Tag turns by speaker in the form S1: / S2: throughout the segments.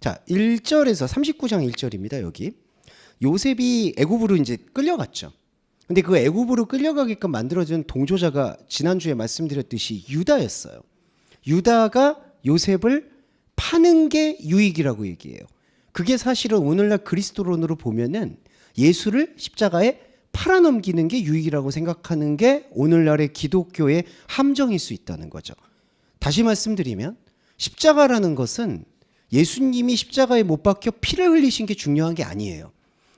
S1: 자, 1절에서 39장 1절입니다. 여기 요셉이 애굽으로 이제 끌려갔죠. 근데 그 애굽으로 끌려가게끔 만들어준 동조자가 지난주에 말씀드렸듯이 유다였어요. 유다가 요셉을 파는 게 유익이라고 얘기해요. 그게 사실은 오늘날 그리스도론으로 보면은 예수를 십자가에 팔아넘기는 게 유익이라고 생각하는 게 오늘날의 기독교의 함정일 수 있다는 거죠. 다시 말씀드리면 십자가라는 것은 예수님이 십자가에 못 박혀 피를 흘리신 게 중요한 게 아니에요.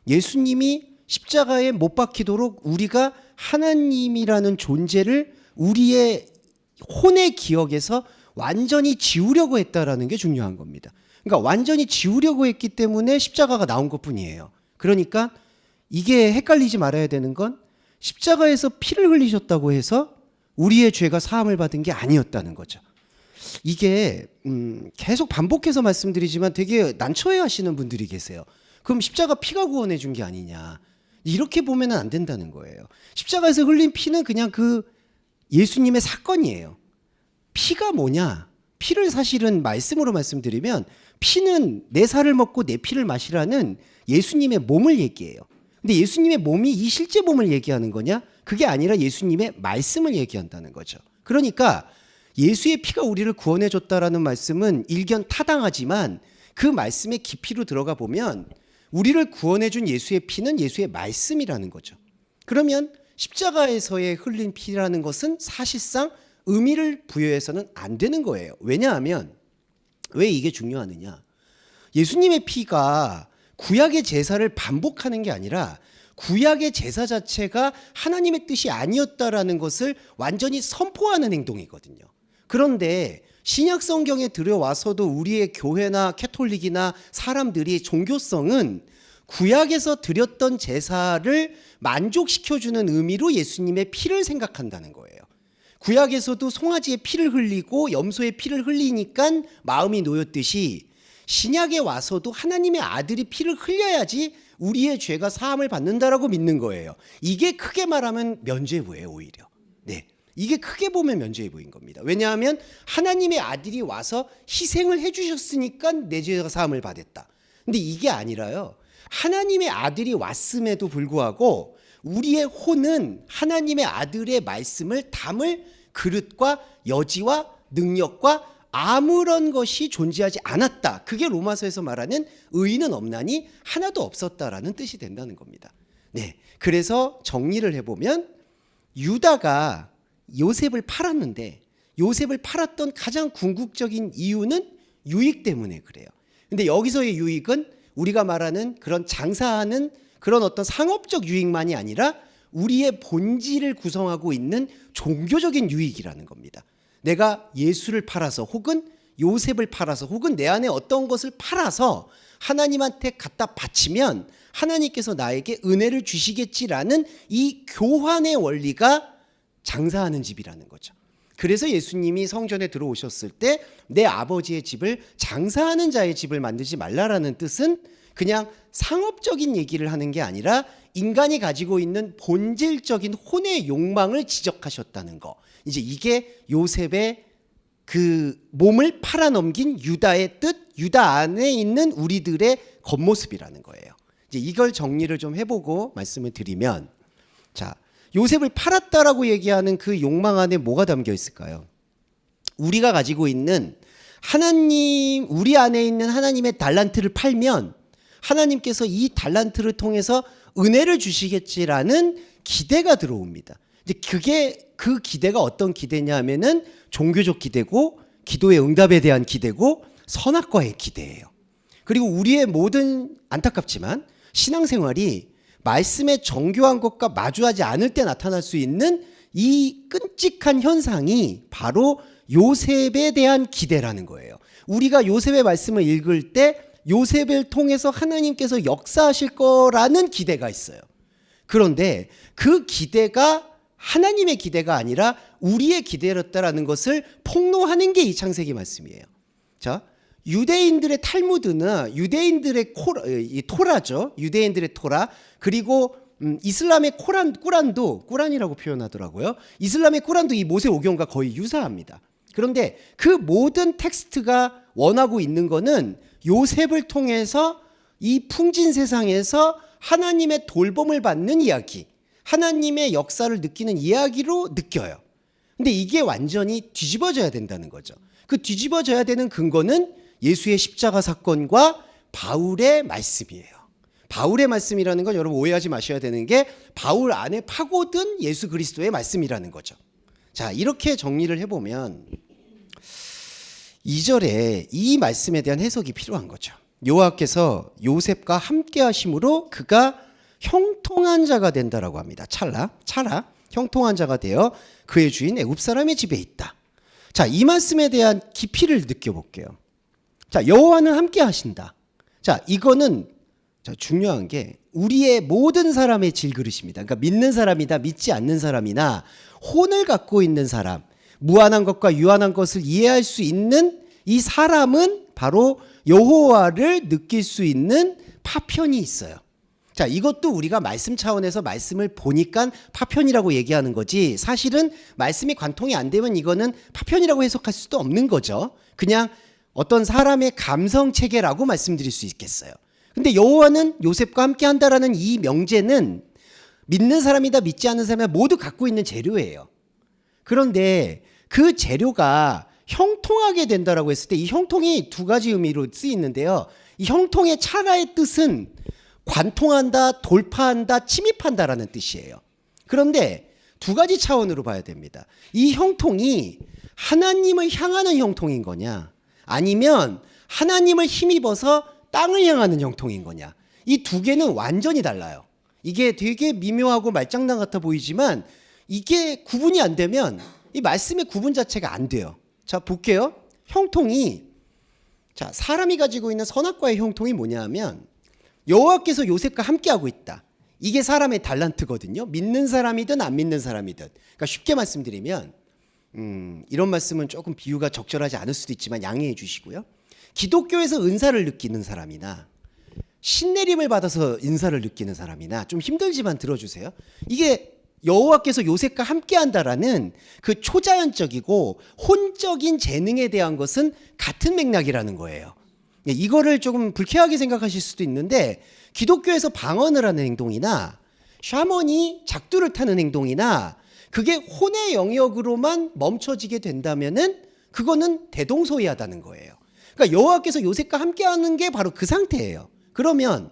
S1: 예수님이 십자가에 못 박히도록 우리가 하나님이라는 존재를 우리의 혼의 기억에서 완전히 지우려고 했다라는 게 중요한 겁니다. 그러니까 완전히 지우려고 했기 때문에 십자가가 나온 것뿐이에요. 그러니까 이게 헷갈리지 말아야 되는 건 십자가에서 피를 흘리셨다고 해서 우리의 죄가 사함을 받은 게 아니었다는 거죠. 이게 계속 반복해서 말씀드리지만 되게 난처해 하시는 분들이 계세요. 그럼 십자가 피가 구원해 준 게 아니냐. 이렇게 보면 안 된다는 거예요. 십자가에서 흘린 피는 그냥 그 예수님의 사건이에요. 피가 뭐냐? 피를 사실은 말씀으로 말씀드리면 피는 내 살을 먹고 내 피를 마시라는 예수님의 몸을 얘기해요. 근데 예수님의 몸이 이 실제 몸을 얘기하는 거냐? 그게 아니라 예수님의 말씀을 얘기한다는 거죠. 그러니까 예수의 피가 우리를 구원해 줬다라는 말씀은 일견 타당하지만 그 말씀의 깊이로 들어가 보면 우리를 구원해 준 예수의 피는 예수의 말씀이라는 거죠. 그러면 십자가에서의 흘린 피라는 것은 사실상 의미를 부여해서는 안 되는 거예요. 왜냐하면 왜 이게 중요하느냐? 예수님의 피가 구약의 제사를 반복하는 게 아니라 구약의 제사 자체가 하나님의 뜻이 아니었다라는 것을 완전히 선포하는 행동이거든요. 그런데 신약 성경에 들여와서도 우리의 교회나 캐톨릭이나 사람들이 종교성은 구약에서 드렸던 제사를 만족시켜주는 의미로 예수님의 피를 생각한다는 거예요. 구약에서도 송아지의 피를 흘리고 염소의 피를 흘리니까 마음이 놓였듯이 신약에 와서도 하나님의 아들이 피를 흘려야지 우리의 죄가 사함을 받는다라고 믿는 거예요. 이게 크게 말하면 면죄부예요, 오히려. 네. 이게 크게 보면 면죄부인 겁니다. 왜냐하면 하나님의 아들이 와서 희생을 해주셨으니까 내 죄가 사함을 받았다. 근데 이게 아니라요. 하나님의 아들이 왔음에도 불구하고 우리의 혼은 하나님의 아들의 말씀을 담을 그릇과 여지와 능력과 아무런 것이 존재하지 않았다. 그게 로마서에서 말하는 의인은 없나니 하나도 없었다라는 뜻이 된다는 겁니다. 네. 그래서 정리를 해보면 유다가 요셉을 팔았는데 요셉을 팔았던 가장 궁극적인 이유는 유익 때문에 그래요. 근데 여기서의 유익은 우리가 말하는 그런 장사하는 그런 어떤 상업적 유익만이 아니라 우리의 본질을 구성하고 있는 종교적인 유익이라는 겁니다. 내가 예수를 팔아서 혹은 요셉을 팔아서 혹은 내 안에 어떤 것을 팔아서 하나님한테 갖다 바치면 하나님께서 나에게 은혜를 주시겠지라는 이 교환의 원리가 장사하는 집이라는 거죠. 그래서 예수님이 성전에 들어오셨을 때 내 아버지의 집을 장사하는 자의 집을 만들지 말라라는 뜻은 그냥 상업적인 얘기를 하는 게 아니라 인간이 가지고 있는 본질적인 혼의 욕망을 지적하셨다는 거. 이제 이게 요셉의 그 몸을 팔아넘긴 유다의 뜻, 유다 안에 있는 우리들의 겉모습이라는 거예요. 이제 이걸 정리를 좀 해보고 말씀을 드리면, 자, 요셉을 팔았다라고 얘기하는 그 욕망 안에 뭐가 담겨 있을까요? 우리가 가지고 있는 하나님, 우리 안에 있는 하나님의 달란트를 팔면 하나님께서 이 달란트를 통해서 은혜를 주시겠지라는 기대가 들어옵니다. 이제 그게 그 기대가 어떤 기대냐 하면은 종교적 기대고 기도의 응답에 대한 기대고 선악과의 기대예요. 그리고 우리의 모든 안타깝지만 신앙생활이 말씀의 정교한 것과 마주하지 않을 때 나타날 수 있는 이 끔찍한 현상이 바로 요셉에 대한 기대라는 거예요. 우리가 요셉의 말씀을 읽을 때 요셉을 통해서 하나님께서 역사하실 거라는 기대가 있어요. 그런데 그 기대가 하나님의 기대가 아니라 우리의 기대였다라는 것을 폭로하는 게 이 창세기 말씀이에요. 자, 유대인들의 탈무드나 유대인들의 토라죠. 유대인들의 토라, 그리고 이슬람의 꾸란도 꾸란이라고 표현하더라고요. 이슬람의 꾸란도 이 모세오경과 거의 유사합니다. 그런데 그 모든 텍스트가 원하고 있는 거는 요셉을 통해서 이 풍진 세상에서 하나님의 돌봄을 받는 이야기, 하나님의 역사를 느끼는 이야기로 느껴요. 근데 이게 완전히 뒤집어져야 된다는 거죠. 그 뒤집어져야 되는 근거는 예수의 십자가 사건과 바울의 말씀이에요. 바울의 말씀이라는 건 여러분 오해하지 마셔야 되는 게 바울 안에 파고든 예수 그리스도의 말씀이라는 거죠. 자, 이렇게 정리를 해보면 2절에 이 말씀에 대한 해석이 필요한 거죠. 여호와께서 요셉과 함께 하심으로 그가 형통한 자가 된다라고 합니다. 찰나 형통한 자가 되어 그의 주인 애굽 사람의 집에 있다. 자, 이 말씀에 대한 깊이를 느껴볼게요. 자, 여호와는 함께 하신다. 자, 이거는 중요한 게 우리의 모든 사람의 질그릇입니다. 그러니까 믿는 사람이다, 믿지 않는 사람이나 혼을 갖고 있는 사람, 무한한 것과 유한한 것을 이해할 수 있는 이 사람은 바로 여호와를 느낄 수 있는 파편이 있어요. 자, 이것도 우리가 말씀 차원에서 말씀을 보니까 파편이라고 얘기하는 거지, 사실은 말씀이 관통이 안 되면 이거는 파편이라고 해석할 수도 없는 거죠. 그냥 어떤 사람의 감성 체계라고 말씀드릴 수 있겠어요. 근데 여호와는 요셉과 함께 한다라는 이 명제는 믿는 사람이다, 믿지 않는 사람이다 모두 갖고 있는 재료예요. 그런데 그 재료가 형통하게 된다라고 했을 때 이 형통이 두 가지 의미로 쓰이는데요. 이 형통의 찰나의 뜻은 관통한다, 돌파한다, 침입한다라는 뜻이에요. 그런데 두 가지 차원으로 봐야 됩니다. 이 형통이 하나님을 향하는 형통인 거냐, 아니면 하나님을 힘입어서 땅을 향하는 형통인 거냐, 이 두 개는 완전히 달라요. 이게 되게 미묘하고 말장난 같아 보이지만 이게 구분이 안 되면 이 말씀의 구분 자체가 안 돼요. 자, 볼게요. 형통이, 자, 사람이 가지고 있는 선악과의 형통이 뭐냐 하면 여호와께서 요셉과 함께하고 있다. 이게 사람의 달란트거든요. 믿는 사람이든 안 믿는 사람이든. 그러니까 쉽게 말씀드리면 이런 말씀은 조금 비유가 적절하지 않을 수도 있지만 양해해 주시고요. 기독교에서 은사를 느끼는 사람이나 신내림을 받아서 은사를 느끼는 사람이나 좀 힘들지만 들어주세요. 이게 여호와께서 요셉과 함께한다라는 그 초자연적이고 혼적인 재능에 대한 것은 같은 맥락이라는 거예요. 이거를 조금 불쾌하게 생각하실 수도 있는데 기독교에서 방언을 하는 행동이나 샤먼이 작두를 타는 행동이나 그게 혼의 영역으로만 멈춰지게 된다면은 그거는 대동소이하다는 거예요. 그러니까 여호와께서 요셉과 함께하는 게 바로 그 상태예요. 그러면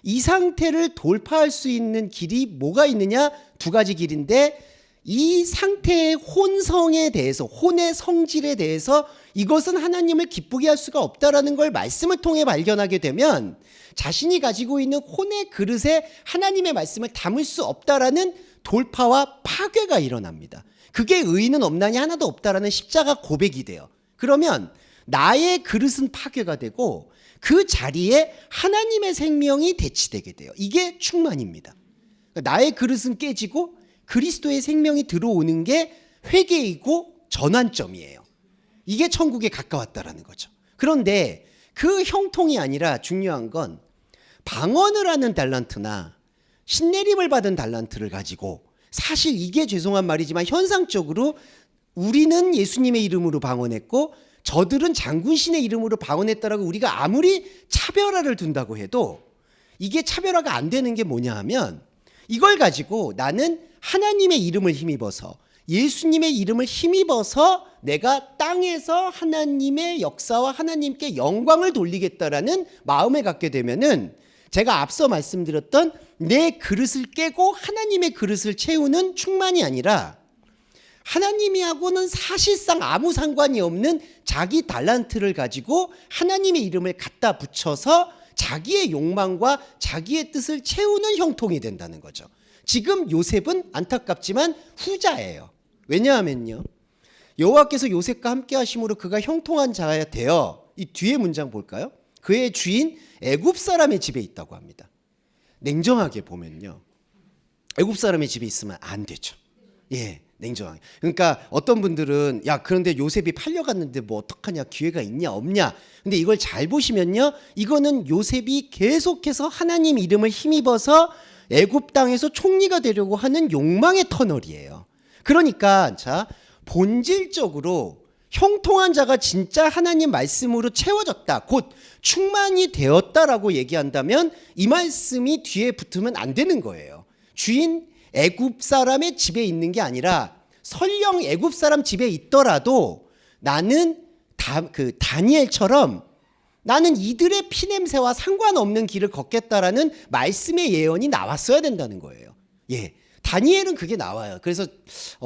S1: 이 상태를 돌파할 수 있는 길이 뭐가 있느냐? 두 가지 길인데 이 상태의 혼성에 대해서, 혼의 성질에 대해서 이것은 하나님을 기쁘게 할 수가 없다라는 걸 말씀을 통해 발견하게 되면 자신이 가지고 있는 혼의 그릇에 하나님의 말씀을 담을 수 없다라는 돌파와 파괴가 일어납니다. 그게 의인은 없나니 하나도 없다라는 십자가 고백이 돼요. 그러면 나의 그릇은 파괴가 되고 그 자리에 하나님의 생명이 대치되게 돼요. 이게 충만입니다. 나의 그릇은 깨지고 그리스도의 생명이 들어오는 게 회개이고 전환점이에요. 이게 천국에 가까웠다라는 거죠. 그런데 그 형통이 아니라 중요한 건 방언을 하는 달란트나 신내림을 받은 달란트를 가지고, 사실 이게 죄송한 말이지만 현상적으로 우리는 예수님의 이름으로 방언했고 저들은 장군신의 이름으로 방언했다라고 우리가 아무리 차별화를 둔다고 해도 이게 차별화가 안 되는 게 뭐냐 하면 이걸 가지고 나는 하나님의 이름을 힘입어서, 예수님의 이름을 힘입어서 내가 땅에서 하나님의 역사와 하나님께 영광을 돌리겠다라는 마음을 갖게 되면은 제가 앞서 말씀드렸던 내 그릇을 깨고 하나님의 그릇을 채우는 충만이 아니라 하나님이하고는 사실상 아무 상관이 없는 자기 달란트를 가지고 하나님의 이름을 갖다 붙여서 자기의 욕망과 자기의 뜻을 채우는 형통이 된다는 거죠. 지금 요셉은 안타깝지만 후자예요. 왜냐하면요, 여호와께서 요셉과 함께 하심으로 그가 형통한 자가 되어, 이 뒤에 문장 볼까요? 그의 주인 애굽 사람의 집에 있다고 합니다. 냉정하게 보면요, 애굽 사람의 집에 있으면 안 되죠. 예, 냉정하게. 그러니까 어떤 분들은 야, 그런데 요셉이 팔려갔는데 뭐 어떡하냐, 기회가 있냐 없냐. 근데 이걸 잘 보시면요, 이거는 요셉이 계속해서 하나님 이름을 힘입어서 애굽 땅에서 총리가 되려고 하는 욕망의 터널이에요. 그러니까 자, 본질적으로 형통한 자가 진짜 하나님 말씀으로 채워졌다, 곧 충만이 되었다라고 얘기한다면 이 말씀이 뒤에 붙으면 안 되는 거예요. 주인 애굽 사람의 집에 있는 게 아니라 설령 애굽 사람 집에 있더라도 나는 다니엘처럼 나는 이들의 피냄새와 상관없는 길을 걷겠다라는 말씀의 예언이 나왔어야 된다는 거예요. 예, 다니엘은 그게 나와요. 그래서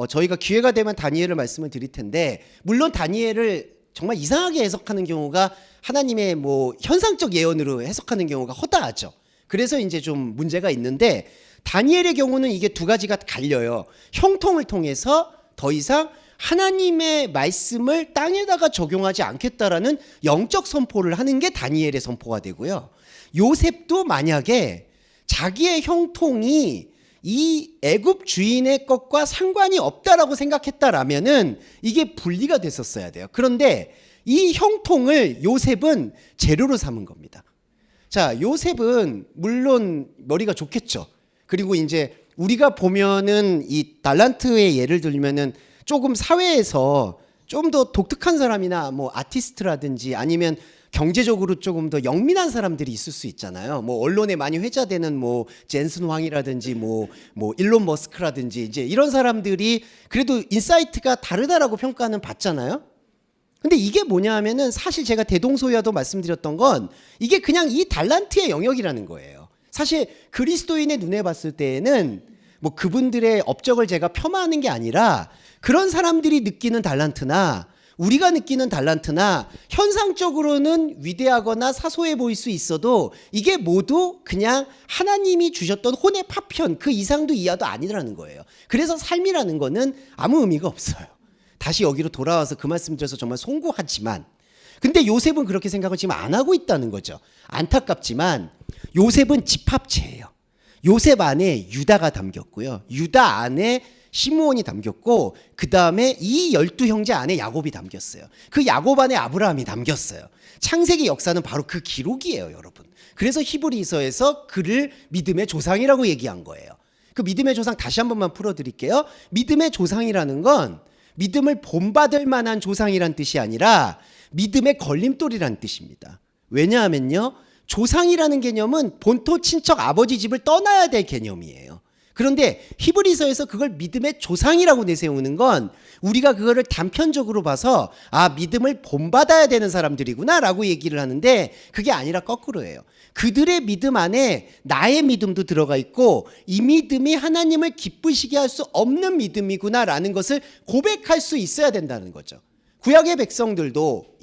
S1: 저희가 기회가 되면 다니엘을 말씀을 드릴 텐데, 물론 다니엘을 정말 이상하게 해석하는 경우가 하나님의 뭐 현상적 예언으로 해석하는 경우가 허다하죠. 그래서 이제 좀 문제가 있는데, 다니엘의 경우는 이게 두 가지가 갈려요. 형통을 통해서 더 이상 하나님의 말씀을 땅에다가 적용하지 않겠다라는 영적 선포를 하는 게 다니엘의 선포가 되고요. 요셉도 만약에 자기의 형통이 이 애굽 주인의 것과 상관이 없다라고 생각했다라면은 이게 분리가 됐었어야 돼요. 그런데 이 형통을 요셉은 재료로 삼은 겁니다. 자, 요셉은 물론 머리가 좋겠죠. 그리고 이제 우리가 보면은 이 달란트의 예를 들면은 조금 사회에서 좀 더 독특한 사람이나 뭐 아티스트라든지 아니면 경제적으로 조금 더 영민한 사람들이 있을 수 있잖아요. 뭐 언론에 많이 회자되는 뭐 젠슨 황이라든지 뭐 일론 머스크라든지 이제 이런 사람들이 그래도 인사이트가 다르다라고 평가는 받잖아요. 근데 이게 뭐냐 하면은 사실 제가 대동소이와도 말씀드렸던 건 이게 그냥 이 달란트의 영역이라는 거예요. 사실 그리스도인의 눈에 봤을 때에는 뭐 그분들의 업적을 제가 폄하하는 게 아니라 그런 사람들이 느끼는 달란트나 우리가 느끼는 달란트나 현상적으로는 위대하거나 사소해 보일 수 있어도 이게 모두 그냥 하나님이 주셨던 혼의 파편, 그 이상도 이하도 아니라는 거예요. 그래서 삶이라는 거는 아무 의미가 없어요. 다시 여기로 돌아와서 그 말씀 드려서 정말 송구하지만, 근데 요셉은 그렇게 생각을 지금 안 하고 있다는 거죠. 안타깝지만 요셉은 집합체예요. 요셉 안에 유다가 담겼고요. 유다 안에 시므온이 담겼고, 그 다음에 이 12형제 안에 야곱이 담겼어요. 그 야곱 안에 아브라함이 담겼어요. 창세기 역사는 바로 그 기록이에요, 여러분. 그래서 히브리서에서 그를 믿음의 조상이라고 얘기한 거예요. 그 믿음의 조상 다시 한 번만 풀어드릴게요. 믿음의 조상이라는 건 믿음을 본받을 만한 조상이란 뜻이 아니라 믿음의 걸림돌이란 뜻입니다. 왜냐하면요, 조상이라는 개념은 본토 친척 아버지 집을 떠나야 될 개념이에요. 그런데 히브리서에서 그걸 믿음의 조상이라고 내세우는 건 우리가 그거를 단편적으로 봐서 아, 믿음을 본받아야 되는 사람들이구나 라고 얘기를 하는데, 그게 아니라 거꾸로예요. 그들의 믿음 안에 나의 믿음도 들어가 있고 이 믿음이 하나님을 기쁘시게 할 수 없는 믿음이구나 라는 것을 고백할 수 있어야 된다는 거죠. 구약의 백성들도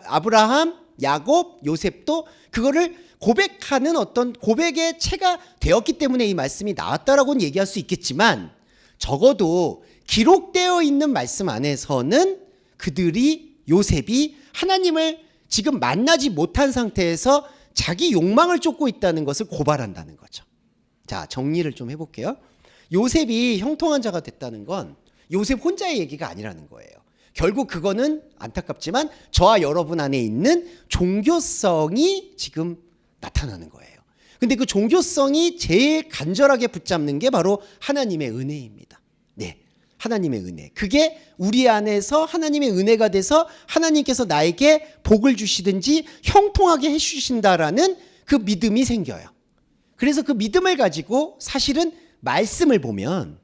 S1: 아브라함, 야곱, 요셉도 그거를 고백하는 어떤 고백의 체가 되었기 때문에 이 말씀이 나왔다라고는 얘기할 수 있겠지만, 적어도 기록되어 있는 말씀 안에서는 그들이, 요셉이 하나님을 지금 만나지 못한 상태에서 자기 욕망을 쫓고 있다는 것을 고발한다는 거죠. 자, 정리를 좀 해볼게요. 요셉이 형통한 자가 됐다는 건 요셉 혼자의 얘기가 아니라는 거예요. 결국 그거는 안타깝지만 저와 여러분 안에 있는 종교성이 지금 나타나는 거예요. 근데 그 종교성이 제일 간절하게 붙잡는 게 바로 하나님의 은혜입니다. 네, 하나님의 은혜. 그게 우리 안에서 하나님의 은혜가 돼서 하나님께서 나에게 복을 주시든지 형통하게 해주신다라는 그 믿음이 생겨요. 그래서 그 믿음을 가지고 사실은 말씀을 보면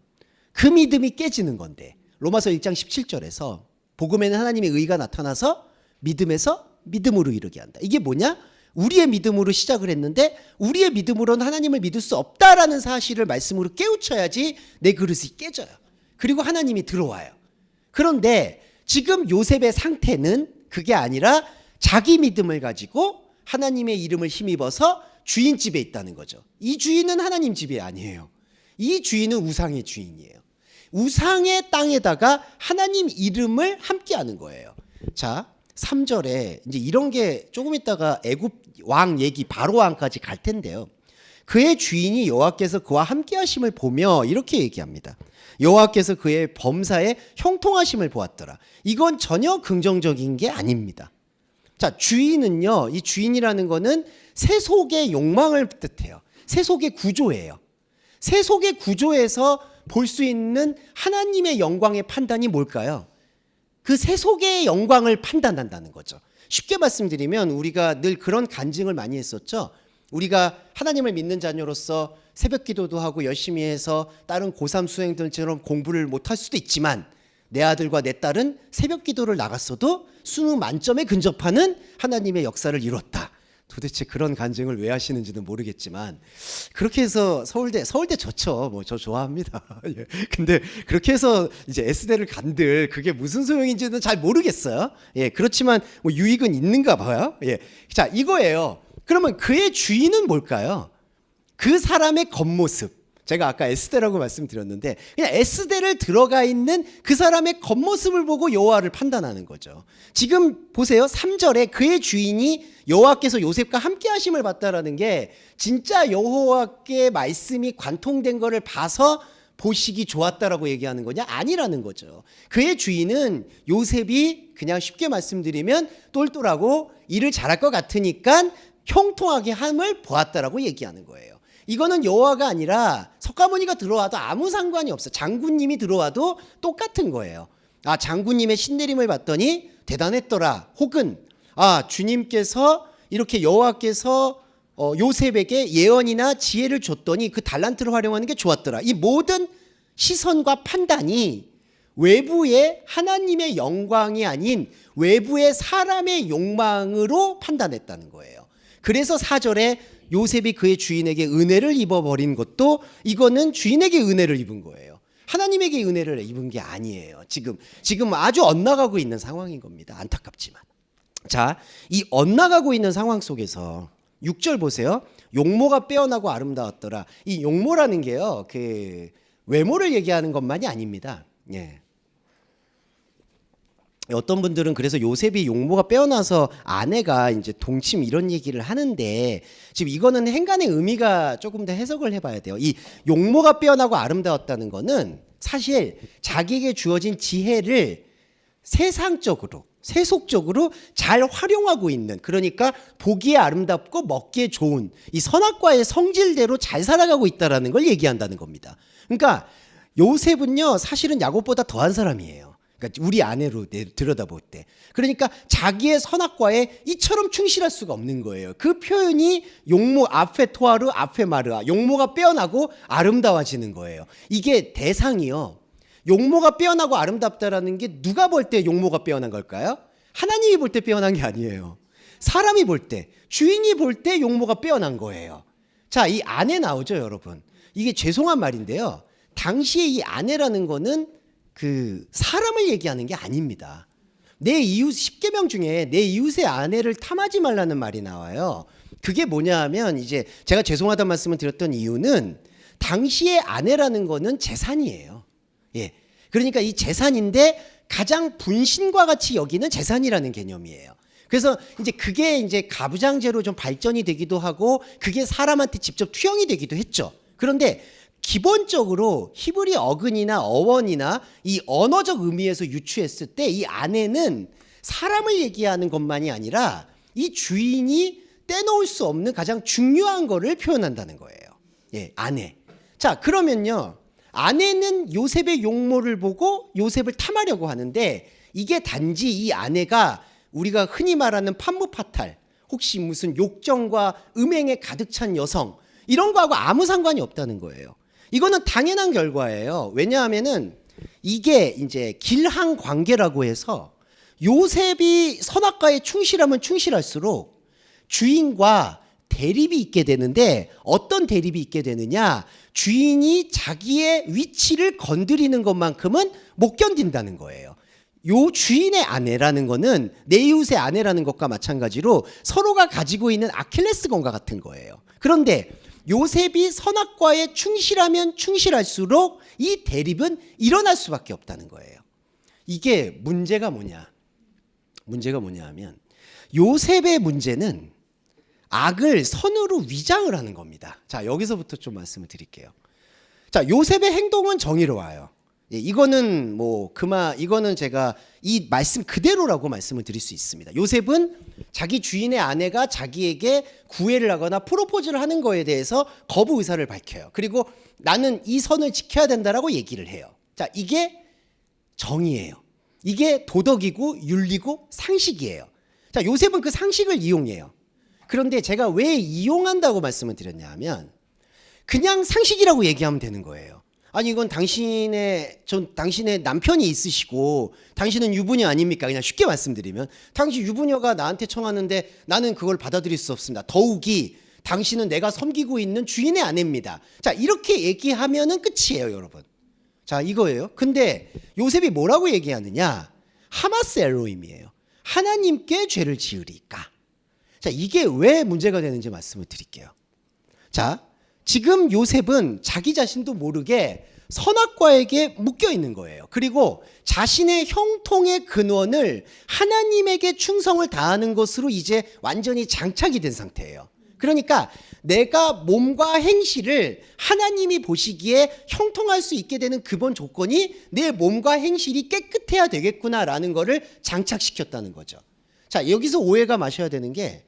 S1: 그 믿음이 깨지는 건데, 로마서 1장 17절에서 복음에는 하나님의 의가 나타나서 믿음에서 믿음으로 이르게 한다. 이게 뭐냐? 우리의 믿음으로 시작을 했는데 우리의 믿음으로는 하나님을 믿을 수 없다라는 사실을 말씀으로 깨우쳐야지 내 그릇이 깨져요. 그리고 하나님이 들어와요. 그런데 지금 요셉의 상태는 그게 아니라 자기 믿음을 가지고 하나님의 이름을 힘입어서 주인 집에 있다는 거죠. 이 주인은 하나님 집이 아니에요. 이 주인은 우상의 주인이에요. 우상의 땅에다가 하나님 이름을 함께하는 거예요. 자, 3절에 이제 이런 게 조금 있다가 애굽 왕 얘기, 바로 왕까지 갈 텐데요. 그의 주인이 여호와께서 그와 함께하심을 보며 이렇게 얘기합니다. 여호와께서 그의 범사에 형통하심을 보았더라. 이건 전혀 긍정적인 게 아닙니다. 자, 주인은요, 이 주인이라는 거는 세속의 욕망을 뜻해요. 세속의 구조예요. 세속의 구조에서 볼 수 있는 하나님의 영광의 판단이 뭘까요? 그 세속의 영광을 판단한다는 거죠. 쉽게 말씀드리면 우리가 늘 그런 간증을 많이 했었죠. 우리가 하나님을 믿는 자녀로서 새벽 기도도 하고 열심히 해서 다른 고3 수행들처럼 공부를 못할 수도 있지만 내 아들과 내 딸은 새벽 기도를 나갔어도 수능 만점에 근접하는 하나님의 역사를 이뤘다. 도대체 그런 간증을 왜 하시는지는 모르겠지만 그렇게 해서 서울대 좋죠. 뭐 저 좋아합니다. 예. 근데 그렇게 해서 이제 S대를 간들 그게 무슨 소용인지는 잘 모르겠어요. 예. 그렇지만 뭐 유익은 있는가 봐요. 예. 자, 이거예요. 그러면 그의 주인은 뭘까요? 그 사람의 겉모습. 제가 아까 S대라고 말씀드렸는데 그냥 S대를 들어가 있는 그 사람의 겉모습을 보고 여호와를 판단하는 거죠. 지금 보세요. 3절에 그의 주인이 여호와께서 요셉과 함께 하심을 봤다라는 게 진짜 여호와께 말씀이 관통된 거를 봐서 보시기 좋았다라고 얘기하는 거냐? 아니라는 거죠. 그의 주인은 요셉이 그냥 쉽게 말씀드리면 똘똘하고 일을 잘할 것 같으니까 형통하게 함을 보았다라고 얘기하는 거예요. 이거는 여호와가 아니라 석가모니가 들어와도 아무 상관이 없어. 장군님이 들어와도 똑같은 거예요. 아, 장군님의 신내림을 봤더니 대단했더라. 혹은 아, 주님께서 이렇게 여호와께서 요셉에게 예언이나 지혜를 줬더니 그 달란트를 활용하는 게 좋았더라. 이 모든 시선과 판단이 외부의 하나님의 영광이 아닌 외부의 사람의 욕망으로 판단했다는 거예요. 그래서 4절에 요셉이 그의 주인에게 은혜를 입어버린 것도 이거는 주인에게 은혜를 입은 거예요. 하나님에게 은혜를 입은 게 아니에요. 지금 아주 엇나가고 있는 상황인 겁니다. 안타깝지만. 자, 이 엇나가고 있는 상황 속에서 6절 보세요. 용모가 빼어나고 아름다웠더라. 이 용모라는 게요, 그 외모를 얘기하는 것만이 아닙니다. 예. 어떤 분들은 그래서 요셉이 용모가 빼어나서 아내가 이제 동침 이런 얘기를 하는데 지금 이거는 행간의 의미가 조금 더 해석을 해봐야 돼요. 이 용모가 빼어나고 아름다웠다는 거는 사실 자기에게 주어진 지혜를 세상적으로 세속적으로 잘 활용하고 있는, 그러니까 보기에 아름답고 먹기에 좋은 이 선악과의 성질대로 잘 살아가고 있다라는 걸 얘기한다는 겁니다. 그러니까 요셉은요 사실은 야곱보다 더한 사람이에요. 그러니까 우리 아내로 들여다볼 때, 그러니까 자기의 선악과에 이처럼 충실할 수가 없는 거예요. 그 표현이 용모 앞에 토하르 앞에 마르아, 용모가 빼어나고 아름다워지는 거예요. 이게 대상이요. 용모가 빼어나고 아름답다라는 게 누가 볼 때 용모가 빼어난 걸까요? 하나님이 볼 때 빼어난 게 아니에요. 사람이 볼 때, 주인이 볼 때 용모가 빼어난 거예요. 자, 이 아내 나오죠, 여러분. 이게 죄송한 말인데요. 당시에 이 아내라는 거는 그 사람을 얘기하는 게 아닙니다. 내 이웃 10계명 중에 내 이웃의 아내를 탐하지 말라는 말이 나와요. 그게 뭐냐 하면 이제 제가 죄송하다는 말씀을 드렸던 이유는 당시의 아내라는 거는 재산이에요. 예. 그러니까 이 재산인데 가장 분신과 같이 여기는 재산이라는 개념이에요. 그래서 이제 그게 이제 가부장제로 좀 발전이 되기도 하고 그게 사람한테 직접 투영이 되기도 했죠. 그런데 기본적으로 히브리 어근이나 어원이나 이 언어적 의미에서 유추했을 때 이 아내는 사람을 얘기하는 것만이 아니라 이 주인이 떼놓을 수 없는 가장 중요한 거를 표현한다는 거예요. 예, 아내. 자, 그러면요. 아내는 요셉의 용모를 보고 요셉을 탐하려고 하는데 이게 단지 이 아내가 우리가 흔히 말하는 판무파탈, 혹시 무슨 욕정과 음행에 가득 찬 여성 이런 거하고 아무 상관이 없다는 거예요. 이거는 당연한 결과예요. 왜냐하면은 이게 이제 길항 관계라고 해서 요셉이 선악과에 충실하면 충실할수록 주인과 대립이 있게 되는데 어떤 대립이 있게 되느냐? 주인이 자기의 위치를 건드리는 것만큼은 못 견딘다는 거예요. 요 주인의 아내라는 거는 내 이웃의 아내라는 것과 마찬가지로 서로가 가지고 있는 아킬레스건과 같은 거예요. 그런데 요셉이 선악과에 충실하면 충실할수록 이 대립은 일어날 수밖에 없다는 거예요. 이게 문제가 뭐냐 하면 요셉의 문제는 악을 선으로 위장을 하는 겁니다. 자, 여기서부터 좀 말씀을 드릴게요. 자, 요셉의 행동은 정의로워요. 예, 이거는 이거는 제가 이 말씀 그대로라고 말씀을 드릴 수 있습니다. 요셉은 자기 주인의 아내가 자기에게 구애를 하거나 프로포즈를 하는 거에 대해서 거부 의사를 밝혀요. 그리고 나는 이 선을 지켜야 된다라고 얘기를 해요. 자, 이게 정의예요. 이게 도덕이고 윤리고 상식이에요. 자, 요셉은 그 상식을 이용해요. 그런데 제가 왜 이용한다고 말씀을 드렸냐 하면 그냥 상식이라고 얘기하면 되는 거예요. 아니 이건 당신의 남편이 있으시고 당신은 유부녀 아닙니까? 그냥 쉽게 말씀드리면 당신 유부녀가 나한테 청하는데 나는 그걸 받아들일 수 없습니다. 더욱이 당신은 내가 섬기고 있는 주인의 아내입니다. 자, 이렇게 얘기하면은 끝이에요, 여러분. 자, 이거예요. 근데 요셉이 뭐라고 얘기하느냐? 하마스 엘로힘이에요. 하나님께 죄를 지으리까. 자, 이게 왜 문제가 되는지 말씀을 드릴게요. 자, 지금 요셉은 자기 자신도 모르게 선악과에게 묶여 있는 거예요. 그리고 자신의 형통의 근원을 하나님에게 충성을 다하는 것으로 이제 완전히 장착이 된 상태예요. 그러니까 내가 몸과 행실을 하나님이 보시기에 형통할 수 있게 되는 기본 조건이 내 몸과 행실이 깨끗해야 되겠구나라는 거를 장착시켰다는 거죠. 자, 여기서 오해가 마셔야 되는 게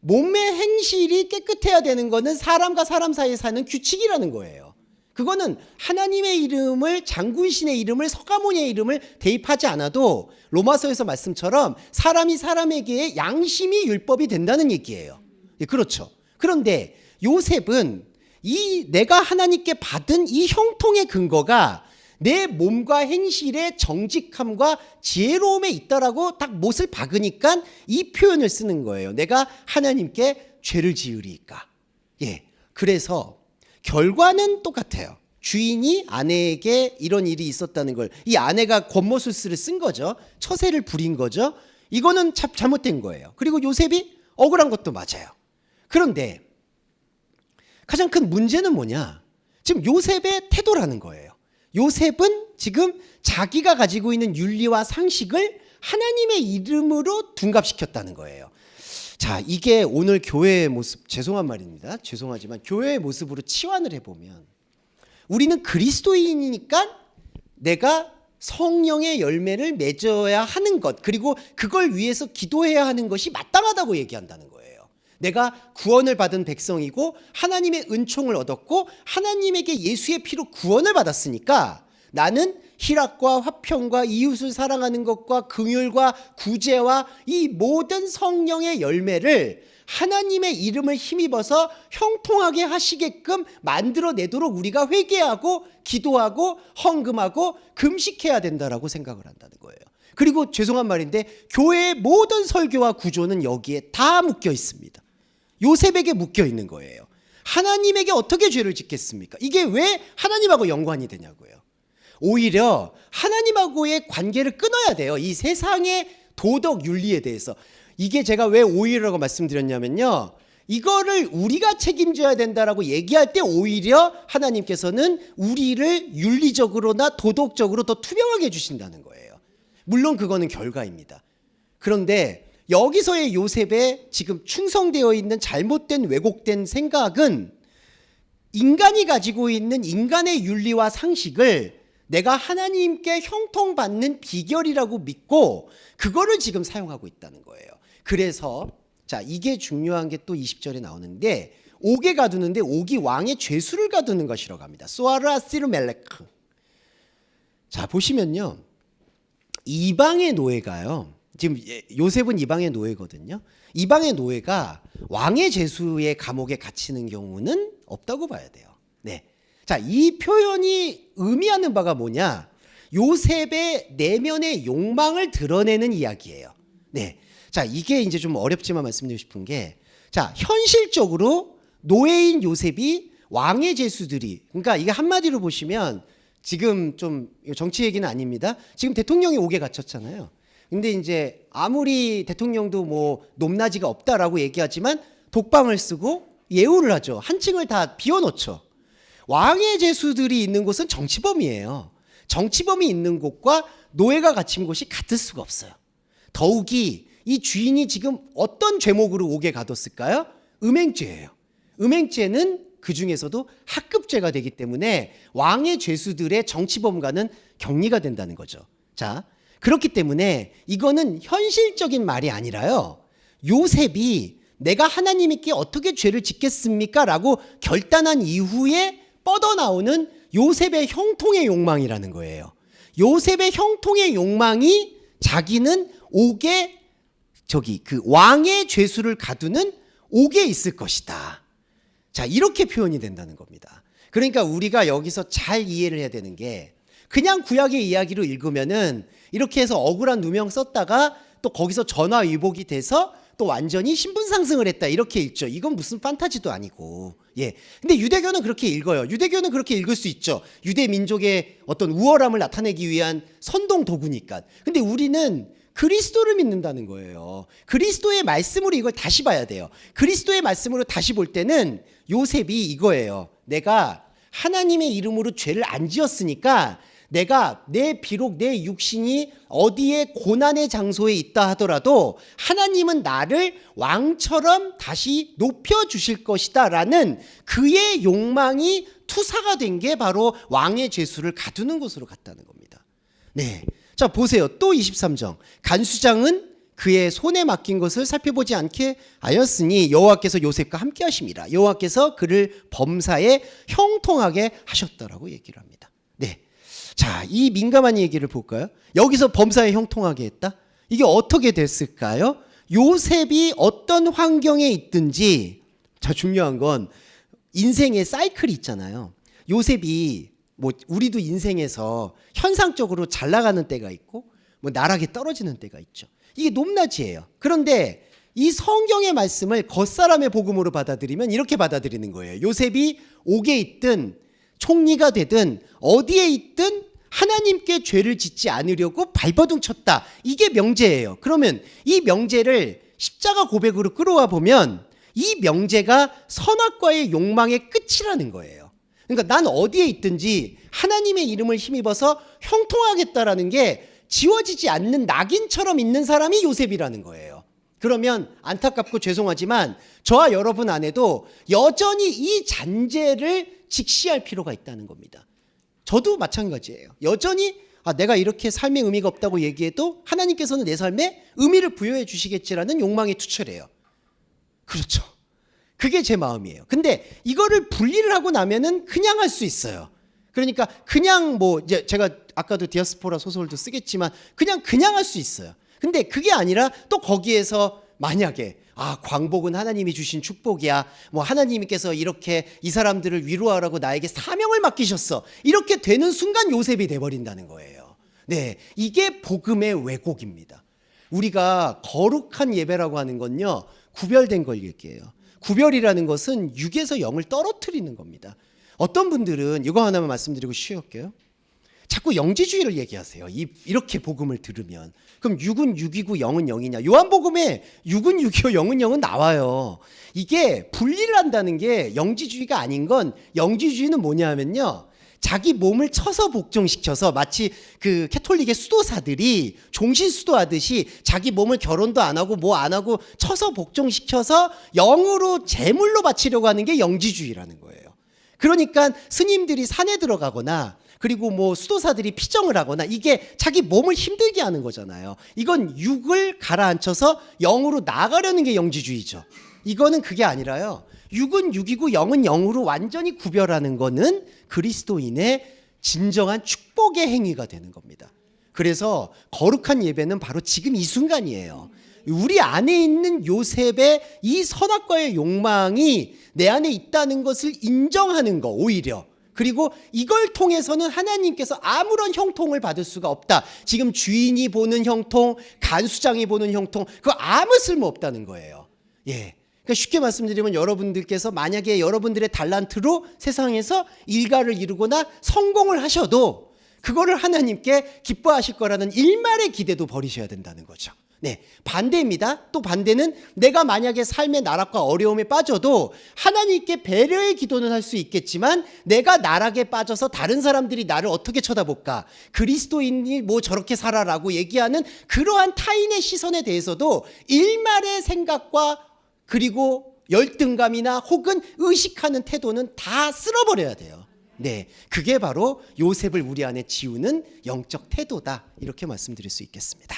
S1: 몸의 행실이 깨끗해야 되는 거는 사람과 사람 사이에 사는 규칙이라는 거예요. 그거는 하나님의 이름을, 장군신의 이름을, 서가모니의 이름을 대입하지 않아도 로마서에서 말씀처럼 사람이 사람에게 양심이 율법이 된다는 얘기예요. 예, 그렇죠. 그런데 요셉은 이 내가 하나님께 받은 이 형통의 근거가 내 몸과 행실의 정직함과 지혜로움에 있다라고 딱 못을 박으니까 이 표현을 쓰는 거예요. 내가 하나님께 죄를 지으리까. 예. 그래서 결과는 똑같아요. 주인이 아내에게 이런 일이 있었다는 걸, 이 아내가 권모술수를 쓴 거죠. 처세를 부린 거죠. 이거는 잘못된 거예요. 그리고 요셉이 억울한 것도 맞아요. 그런데 가장 큰 문제는 뭐냐? 지금 요셉의 태도라는 거예요. 요셉은 지금 자기가 가지고 있는 윤리와 상식을 하나님의 이름으로 둔갑시켰다는 거예요. 자, 이게 오늘 교회의 모습, 죄송한 말입니다. 죄송하지만 교회의 모습으로 치환을 해보면 우리는 그리스도인이니까 내가 성령의 열매를 맺어야 하는 것, 그리고 그걸 위해서 기도해야 하는 것이 마땅하다고 얘기한다는 거예요. 내가 구원을 받은 백성이고 하나님의 은총을 얻었고 하나님에게 예수의 피로 구원을 받았으니까 나는 희락과 화평과 이웃을 사랑하는 것과 긍휼과 구제와 이 모든 성령의 열매를 하나님의 이름을 힘입어서 형통하게 하시게끔 만들어내도록 우리가 회개하고 기도하고 헌금하고 금식해야 된다라고 생각을 한다는 거예요. 그리고 죄송한 말인데 교회의 모든 설교와 구조는 여기에 다 묶여 있습니다. 요셉에게 묶여 있는 거예요. 하나님에게 어떻게 죄를 짓겠습니까? 이게 왜 하나님하고 연관이 되냐고요. 오히려 하나님하고의 관계를 끊어야 돼요. 이 세상의 도덕 윤리에 대해서. 이게 제가 왜 오히려라고 말씀드렸냐면요, 이거를 우리가 책임져야 된다라고 얘기할 때 오히려 하나님께서는 우리를 윤리적으로나 도덕적으로 더 투명하게 해주신다는 거예요. 물론 그거는 결과입니다. 그런데 여기서의 요셉의 지금 충성되어 있는 잘못된 왜곡된 생각은 인간이 가지고 있는 인간의 윤리와 상식을 내가 하나님께 형통받는 비결이라고 믿고 그거를 지금 사용하고 있다는 거예요. 그래서 자, 이게 중요한 게 또 20절에 나오는데 옥에 가두는데 옥이 왕의 죄수를 가두는 것이라고 합니다. 소아르 시르 멜레크. 자, 보시면요, 이방의 노예가요, 지금 요셉은 이방의 노예거든요. 이방의 노예가 왕의 죄수의 감옥에 갇히는 경우는 없다고 봐야 돼요. 네. 자, 이 표현이 의미하는 바가 뭐냐? 요셉의 내면의 욕망을 드러내는 이야기예요. 네. 자, 이게 이제 좀 어렵지만 말씀드리고 싶은 게, 자, 현실적으로 노예인 요셉이 왕의 죄수들이, 그러니까 이게 한마디로 보시면 지금 좀 정치 얘기는 아닙니다. 지금 대통령이 옥에 갇혔잖아요. 근데 이제 아무리 대통령도 뭐 높낮이가 없다라고 얘기하지만 독방을 쓰고 예우를 하죠. 한층을 다 비워놓죠. 왕의 죄수들이 있는 곳은 정치범이에요. 정치범이 있는 곳과 노예가 갇힌 곳이 같을 수가 없어요. 더욱이 이 주인이 지금 어떤 죄목으로 옥에 가뒀을까요? 음행죄예요. 음행죄는 그 중에서도 학급죄가 되기 때문에 왕의 죄수들의 정치범과는 격리가 된다는 거죠. 자, 그렇기 때문에 이거는 현실적인 말이 아니라요, 요셉이 내가 하나님께 어떻게 죄를 짓겠습니까? 라고 결단한 이후에 뻗어나오는 요셉의 형통의 욕망이라는 거예요. 요셉의 형통의 욕망이 자기는 옥에 그 왕의 죄수를 가두는 옥에 있을 것이다. 자, 이렇게 표현이 된다는 겁니다. 그러니까 우리가 여기서 잘 이해를 해야 되는 게 그냥 구약의 이야기로 읽으면은 이렇게 해서 억울한 누명 썼다가 또 거기서 전화위복이 돼서 또 완전히 신분 상승을 했다 이렇게 읽죠. 이건 무슨 판타지도 아니고. 예. 근데 유대교는 그렇게 읽어요. 유대교는 그렇게 읽을 수 있죠. 유대 민족의 어떤 우월함을 나타내기 위한 선동 도구니까. 근데 우리는 그리스도를 믿는다는 거예요. 그리스도의 말씀으로 이걸 다시 봐야 돼요. 그리스도의 말씀으로 다시 볼 때는 요셉이 이거예요. 내가 하나님의 이름으로 죄를 안 지었으니까 내가 비록 내 육신이 어디에 고난의 장소에 있다 하더라도 하나님은 나를 왕처럼 다시 높여주실 것이다 라는 그의 욕망이 투사가 된 게 바로 왕의 죄수를 가두는 곳으로 갔다는 겁니다. 네. 자, 보세요. 또 23절. 간수장은 그의 손에 맡긴 것을 살펴보지 않게 하였으니 여호와께서 요셉과 함께 하심이라. 여호와께서 그를 범사에 형통하게 하셨다라고 얘기를 합니다. 네. 자, 이 민감한 얘기를 볼까요? 여기서 범사에 형통하게 했다? 이게 어떻게 됐을까요? 요셉이 어떤 환경에 있든지, 자, 중요한 건 인생의 사이클이 있잖아요. 요셉이 우리도 인생에서 현상적으로 잘 나가는 때가 있고 나락에 떨어지는 때가 있죠. 이게 높낮이에요. 그런데 이 성경의 말씀을 겉사람의 복음으로 받아들이면 이렇게 받아들이는 거예요. 요셉이 옥에 있든 총리가 되든 어디에 있든 하나님께 죄를 짓지 않으려고 발버둥 쳤다. 이게 명제예요. 그러면 이 명제를 십자가 고백으로 끌어와 보면 이 명제가 선악과의 욕망의 끝이라는 거예요. 그러니까 난 어디에 있든지 하나님의 이름을 힘입어서 형통하겠다라는 게 지워지지 않는 낙인처럼 있는 사람이 요셉이라는 거예요. 그러면 안타깝고 죄송하지만 저와 여러분 안에도 여전히 이 잔재를 직시할 필요가 있다는 겁니다. 저도 마찬가지예요. 여전히 내가 이렇게 삶에 의미가 없다고 얘기해도 하나님께서는 내 삶에 의미를 부여해 주시겠지라는 욕망이 투철해요. 그렇죠. 그게 제 마음이에요. 근데 이거를 분리를 하고 나면은 그냥 할 수 있어요. 그러니까 그냥 이제 제가 아까도 디아스포라 소설도 쓰겠지만 그냥 할 수 있어요. 근데 그게 아니라 또 거기에서 만약에 광복은 하나님이 주신 축복이야. 하나님께서 이렇게 이 사람들을 위로하라고 나에게 사명을 맡기셨어. 이렇게 되는 순간 요셉이 돼버린다는 거예요. 네, 이게 복음의 왜곡입니다. 우리가 거룩한 예배라고 하는 건요, 구별된 걸 얘기해요. 구별이라는 것은 육에서 영을 떨어뜨리는 겁니다. 어떤 분들은 이거 하나만 말씀드리고 쉬울게요. 자꾸 영지주의를 얘기하세요. 이렇게 복음을 들으면. 그럼 6은 6이고 0은 0이냐? 요한복음에 6은 6이고 0은 0은 나와요. 이게 분리를 한다는 게 영지주의가 아닌 건, 영지주의는 뭐냐 하면요, 자기 몸을 쳐서 복종시켜서 마치 그 캐톨릭의 수도사들이 종신 수도하듯이 자기 몸을 결혼도 안 하고 안 하고 쳐서 복종시켜서 영으로 제물로 바치려고 하는 게 영지주의라는 거예요. 그러니까 스님들이 산에 들어가거나 그리고 수도사들이 피정을 하거나 이게 자기 몸을 힘들게 하는 거잖아요. 이건 육을 가라앉혀서 영으로 나가려는 게 영지주의죠. 이거는 그게 아니라요. 6은 6이고 0은 0으로 완전히 구별하는 거는 그리스도인의 진정한 축복의 행위가 되는 겁니다. 그래서 거룩한 예배는 바로 지금 이 순간이에요. 우리 안에 있는 요셉의 이 선악과의 욕망이 내 안에 있다는 것을 인정하는 거, 오히려. 그리고 이걸 통해서는 하나님께서 아무런 형통을 받을 수가 없다. 지금 주인이 보는 형통, 간수장이 보는 형통, 그거 아무 쓸모 없다는 거예요. 예. 그러니까 쉽게 말씀드리면 여러분들께서 만약에 여러분들의 달란트로 세상에서 일가를 이루거나 성공을 하셔도 그거를 하나님께 기뻐하실 거라는 일말의 기대도 버리셔야 된다는 거죠. 네, 반대입니다. 또 반대는 내가 만약에 삶의 나락과 어려움에 빠져도 하나님께 배려의 기도는 할 수 있겠지만 내가 나락에 빠져서 다른 사람들이 나를 어떻게 쳐다볼까? 그리스도인이 저렇게 살아라고 얘기하는 그러한 타인의 시선에 대해서도 일말의 생각과 그리고 열등감이나 혹은 의식하는 태도는 다 쓸어버려야 돼요. 네, 그게 바로 요셉을 우리 안에 지우는 영적 태도다. 이렇게 말씀드릴 수 있겠습니다.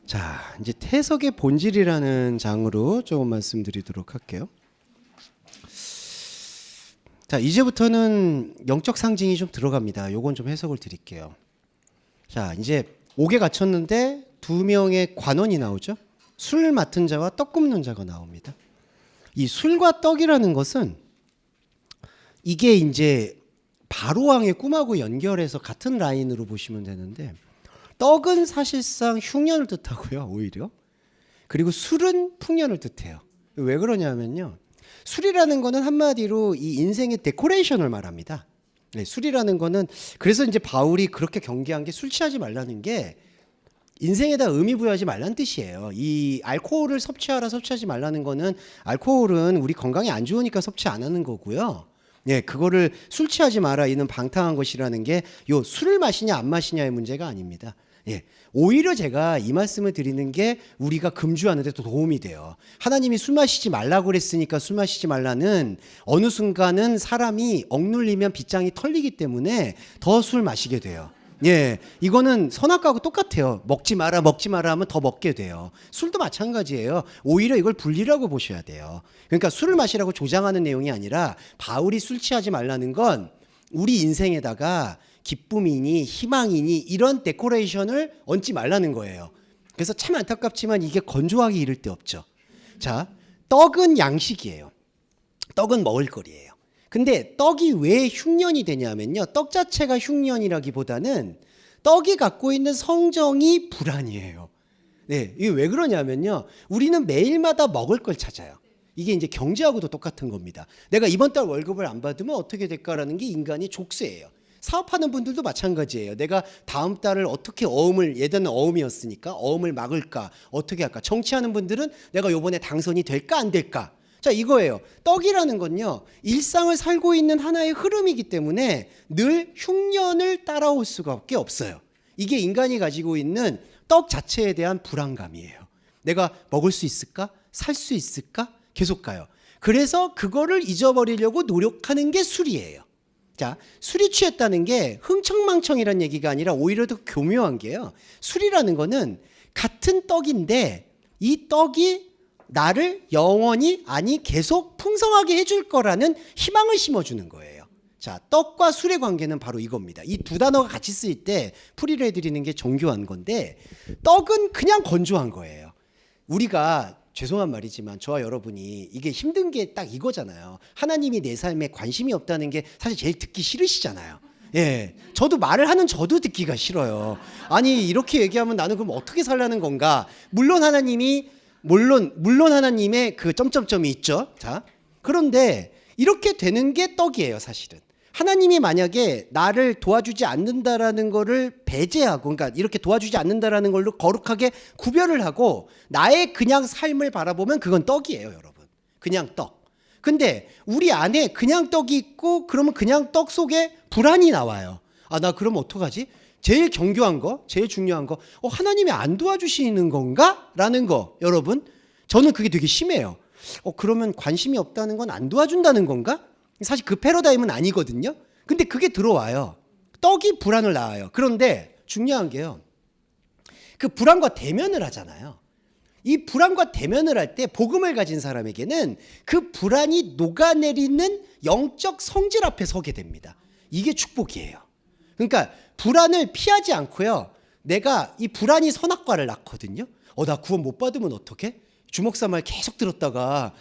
S1: 자, 이제 태석의 본질이라는 장으로 조금 말씀드리도록 할게요. 자, 이제부터는 영적 상징이 좀 들어갑니다. 요건 좀 해석을 드릴게요. 자, 이제 옥에 갇혔는데 두 명의 관원이 나오죠. 술 맡은 자와 떡 굽는 자가 나옵니다. 이 술과 떡이라는 것은 이게 이제 바로왕의 꿈하고 연결해서 같은 라인으로 보시면 되는데, 떡은 사실상 흉년을 뜻하고요, 오히려. 그리고 술은 풍년을 뜻해요. 왜 그러냐면요, 술이라는 거는 한마디로 이 인생의 데코레이션을 말합니다. 네, 술이라는 거는, 그래서 이제 바울이 그렇게 경계한 게 술 취하지 말라는 게 인생에다 의미 부여하지 말라는 뜻이에요. 이 알코올을 섭취하지 말라는 거는, 알코올은 우리 건강에 안 좋으니까 섭취 안 하는 거고요. 예, 그거를 술 취하지 마라 이는 방탕한 것이라는 게 요 술을 마시냐 안 마시냐의 문제가 아닙니다. 예, 오히려 제가 이 말씀을 드리는 게 우리가 금주하는 데 또 도움이 돼요. 하나님이 술 마시지 말라고 그랬으니까 술 마시지 말라는, 어느 순간은 사람이 억눌리면 빗장이 털리기 때문에 더 술 마시게 돼요. 예, 이거는 선악과하고 똑같아요. 먹지 마라 하면 더 먹게 돼요. 술도 마찬가지예요. 오히려 이걸 분리라고 보셔야 돼요. 그러니까 술을 마시라고 조장하는 내용이 아니라, 바울이 술 취하지 말라는 건 우리 인생에다가 기쁨이니 희망이니 이런 데코레이션을 얹지 말라는 거예요. 그래서 참 안타깝지만 이게 건조하기 이를 데 없죠. 자, 떡은 양식이에요. 떡은 먹을거리예요. 근데 떡이 왜 흉년이 되냐면요, 떡 자체가 흉년이라기보다는 떡이 갖고 있는 성정이 불안이에요. 네, 이게 왜 그러냐면요, 우리는 매일마다 먹을 걸 찾아요. 이게 이제 경제하고도 똑같은 겁니다. 내가 이번 달 월급을 안 받으면 어떻게 될까라는 게 인간이 족쇄예요. 사업하는 분들도 마찬가지예요. 내가 다음 달을 어떻게 예전에 어음이었으니까 어음을 막을까, 어떻게 할까. 정치하는 분들은 내가 요번에 당선이 될까 안 될까. 자, 이거예요. 떡이라는 건요, 일상을 살고 있는 하나의 흐름이기 때문에 늘 흉년을 따라올 수밖에 없어요. 이게 인간이 가지고 있는 떡 자체에 대한 불안감이에요. 내가 먹을 수 있을까? 살 수 있을까? 계속 가요. 그래서 그거를 잊어버리려고 노력하는 게 술이에요. 자, 술이 취했다는 게 흥청망청이라는 얘기가 아니라 오히려 더 교묘한 게요, 술이라는 거는 같은 떡인데 이 떡이 나를 영원히, 아니 계속 풍성하게 해줄 거라는 희망을 심어주는 거예요. 자, 떡과 술의 관계는 바로 이겁니다. 이 두 단어가 같이 쓰일 때 풀이를 해드리는 게 정교한 건데, 떡은 그냥 건조한 거예요. 우리가, 죄송한 말이지만 저와 여러분이 이게 힘든 게 딱 이거잖아요. 하나님이 내 삶에 관심이 없다는 게 사실 제일 듣기 싫으시잖아요. 예, 저도 말을 하는 저도 듣기가 싫어요. 아니, 이렇게 얘기하면 나는 그럼 어떻게 살라는 건가? 물론 하나님의 그 점점점이 있죠. 자, 그런데 이렇게 되는 게 떡이에요, 사실은. 하나님이 만약에 나를 도와주지 않는다라는 거를 배제하고, 그러니까 이렇게 도와주지 않는다라는 걸로 거룩하게 구별을 하고 나의 그냥 삶을 바라보면 그건 떡이에요, 여러분. 그냥 떡. 근데 우리 안에 그냥 떡이 있고, 그러면 그냥 떡 속에 불안이 나와요. 아, 나 그럼 어떡하지? 제일 경교한 거, 제일 중요한 거, 하나님이 안 도와주시는 건가? 라는 거, 여러분. 저는 그게 되게 심해요. 그러면 관심이 없다는 건 안 도와준다는 건가? 사실 그 패러다임은 아니거든요. 근데 그게 들어와요. 떡이 불안을 낳아요. 그런데 중요한 게요, 그 불안과 대면을 하잖아요. 이 불안과 대면을 할 때 복음을 가진 사람에게는 그 불안이 녹아내리는 영적 성질 앞에 서게 됩니다. 이게 축복이에요. 그러니까 불안을 피하지 않고요, 내가 이 불안이 선악과를 낳거든요. 나 구원 못 받으면 어떡해? 주목사 말 계속 들었다가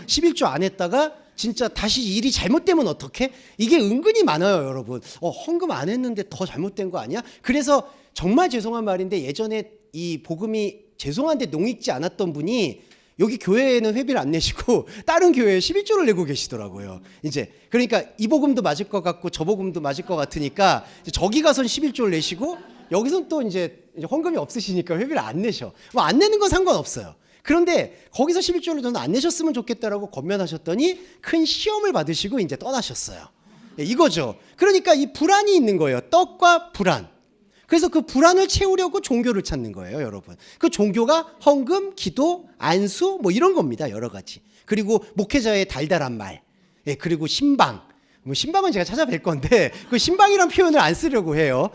S1: 11조 안 했다가 진짜 다시 일이 잘못되면 어떡해? 이게 은근히 많아요, 여러분. 헌금 안 했는데 더 잘못된 거 아니야? 그래서 정말 죄송한 말인데, 예전에 이 복음이 죄송한데 농익지 않았던 분이 여기 교회에는 회비를 안 내시고 다른 교회에 11조를 내고 계시더라고요. 이제 그러니까 이 복음도 맞을 것 같고 저 복음도 맞을 것 같으니까 저기 가선 11조를 내시고 여기선 또 이제 헌금이 없으시니까 회비를 안 내셔. 뭐 안 내는 건 상관없어요. 그런데 거기서 11조를 저는 안 내셨으면 좋겠다라고 권면하셨더니 큰 시험을 받으시고 이제 떠나셨어요. 이거죠. 그러니까 이 불안이 있는 거예요. 떡과 불안. 그래서 그 불안을 채우려고 종교를 찾는 거예요, 여러분. 그 종교가 헌금, 기도, 안수 뭐 이런 겁니다, 여러 가지. 그리고 목회자의 달달한 말, 그리고 신방. 뭐 신방은 제가 찾아뵐 건데 그 신방이란 표현을 안 쓰려고 해요.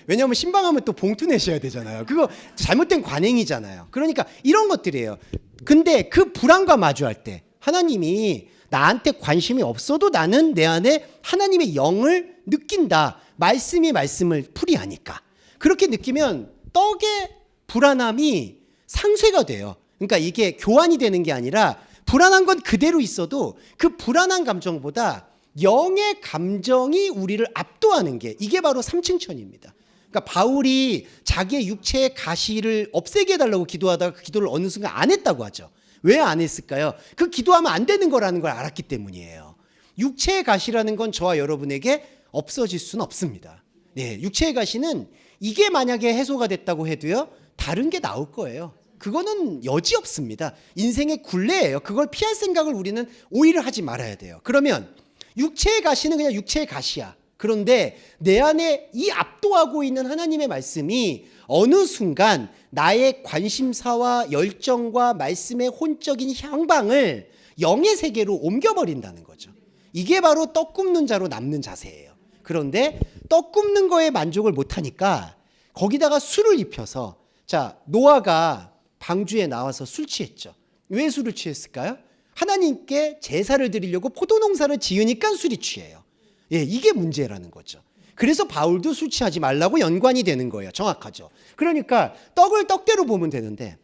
S1: 왜냐하면 신방하면 또 봉투 내셔야 되잖아요. 그거 잘못된 관행이잖아요. 그러니까 이런 것들이에요. 근데 그 불안과 마주할 때 하나님이 나한테 관심이 없어도 나는 내 안에 하나님의 영을 느낀다. 말씀이 말씀을 풀이하니까. 그렇게 느끼면 떡의 불안함이 상쇄가 돼요. 그러니까 이게 교환이 되는 게 아니라 불안한 건 그대로 있어도 그 불안한 감정보다 영의 감정이 우리를 압도하는 게 이게 바로 삼층천입니다. 그러니까 바울이 자기의 육체의 가시를 없애게 해달라고 기도하다가 그 기도를 어느 순간 안 했다고 하죠. 왜 안 했을까요? 그 기도하면 안 되는 거라는 걸 알았기 때문이에요. 육체의 가시라는 건 저와 여러분에게 없어질 수는 없습니다. 네, 육체의 가시는 이게 만약에 해소가 됐다고 해도요, 다른 게 나올 거예요. 그거는 여지 없습니다. 인생의 굴레예요. 그걸 피할 생각을 우리는 오히려 하지 말아야 돼요. 그러면 육체의 가시는 그냥 육체의 가시야. 그런데 내 안에 이 압도하고 있는 하나님의 말씀이 어느 순간 나의 관심사와 열정과 말씀의 혼적인 향방을 영의 세계로 옮겨버린다는 거죠. 이게 바로 떡 굽는 자로 남는 자세예요. 그런데 떡 굽는 거에 만족을 못하니까 거기다가 술을 입혀서, 자, 노아가 방주에 나와서 술 취했죠. 왜 술을 취했을까요? 하나님께 제사를 드리려고 포도농사를 지으니까 술이 취해요. 예, 이게 문제라는 거죠. 그래서 바울도 술 취하지 말라고 연관이 되는 거예요. 정확하죠. 그러니까 떡을 떡대로 보면 되는데